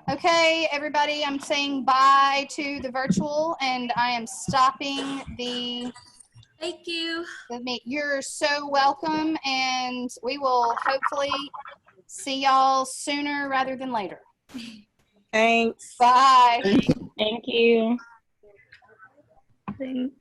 Okay, everybody, I'm saying bye to the virtual, and I am stopping the... Thank you. You're so welcome, and we will hopefully see y'all sooner rather than later. Thanks. Bye. Thank you. Thanks.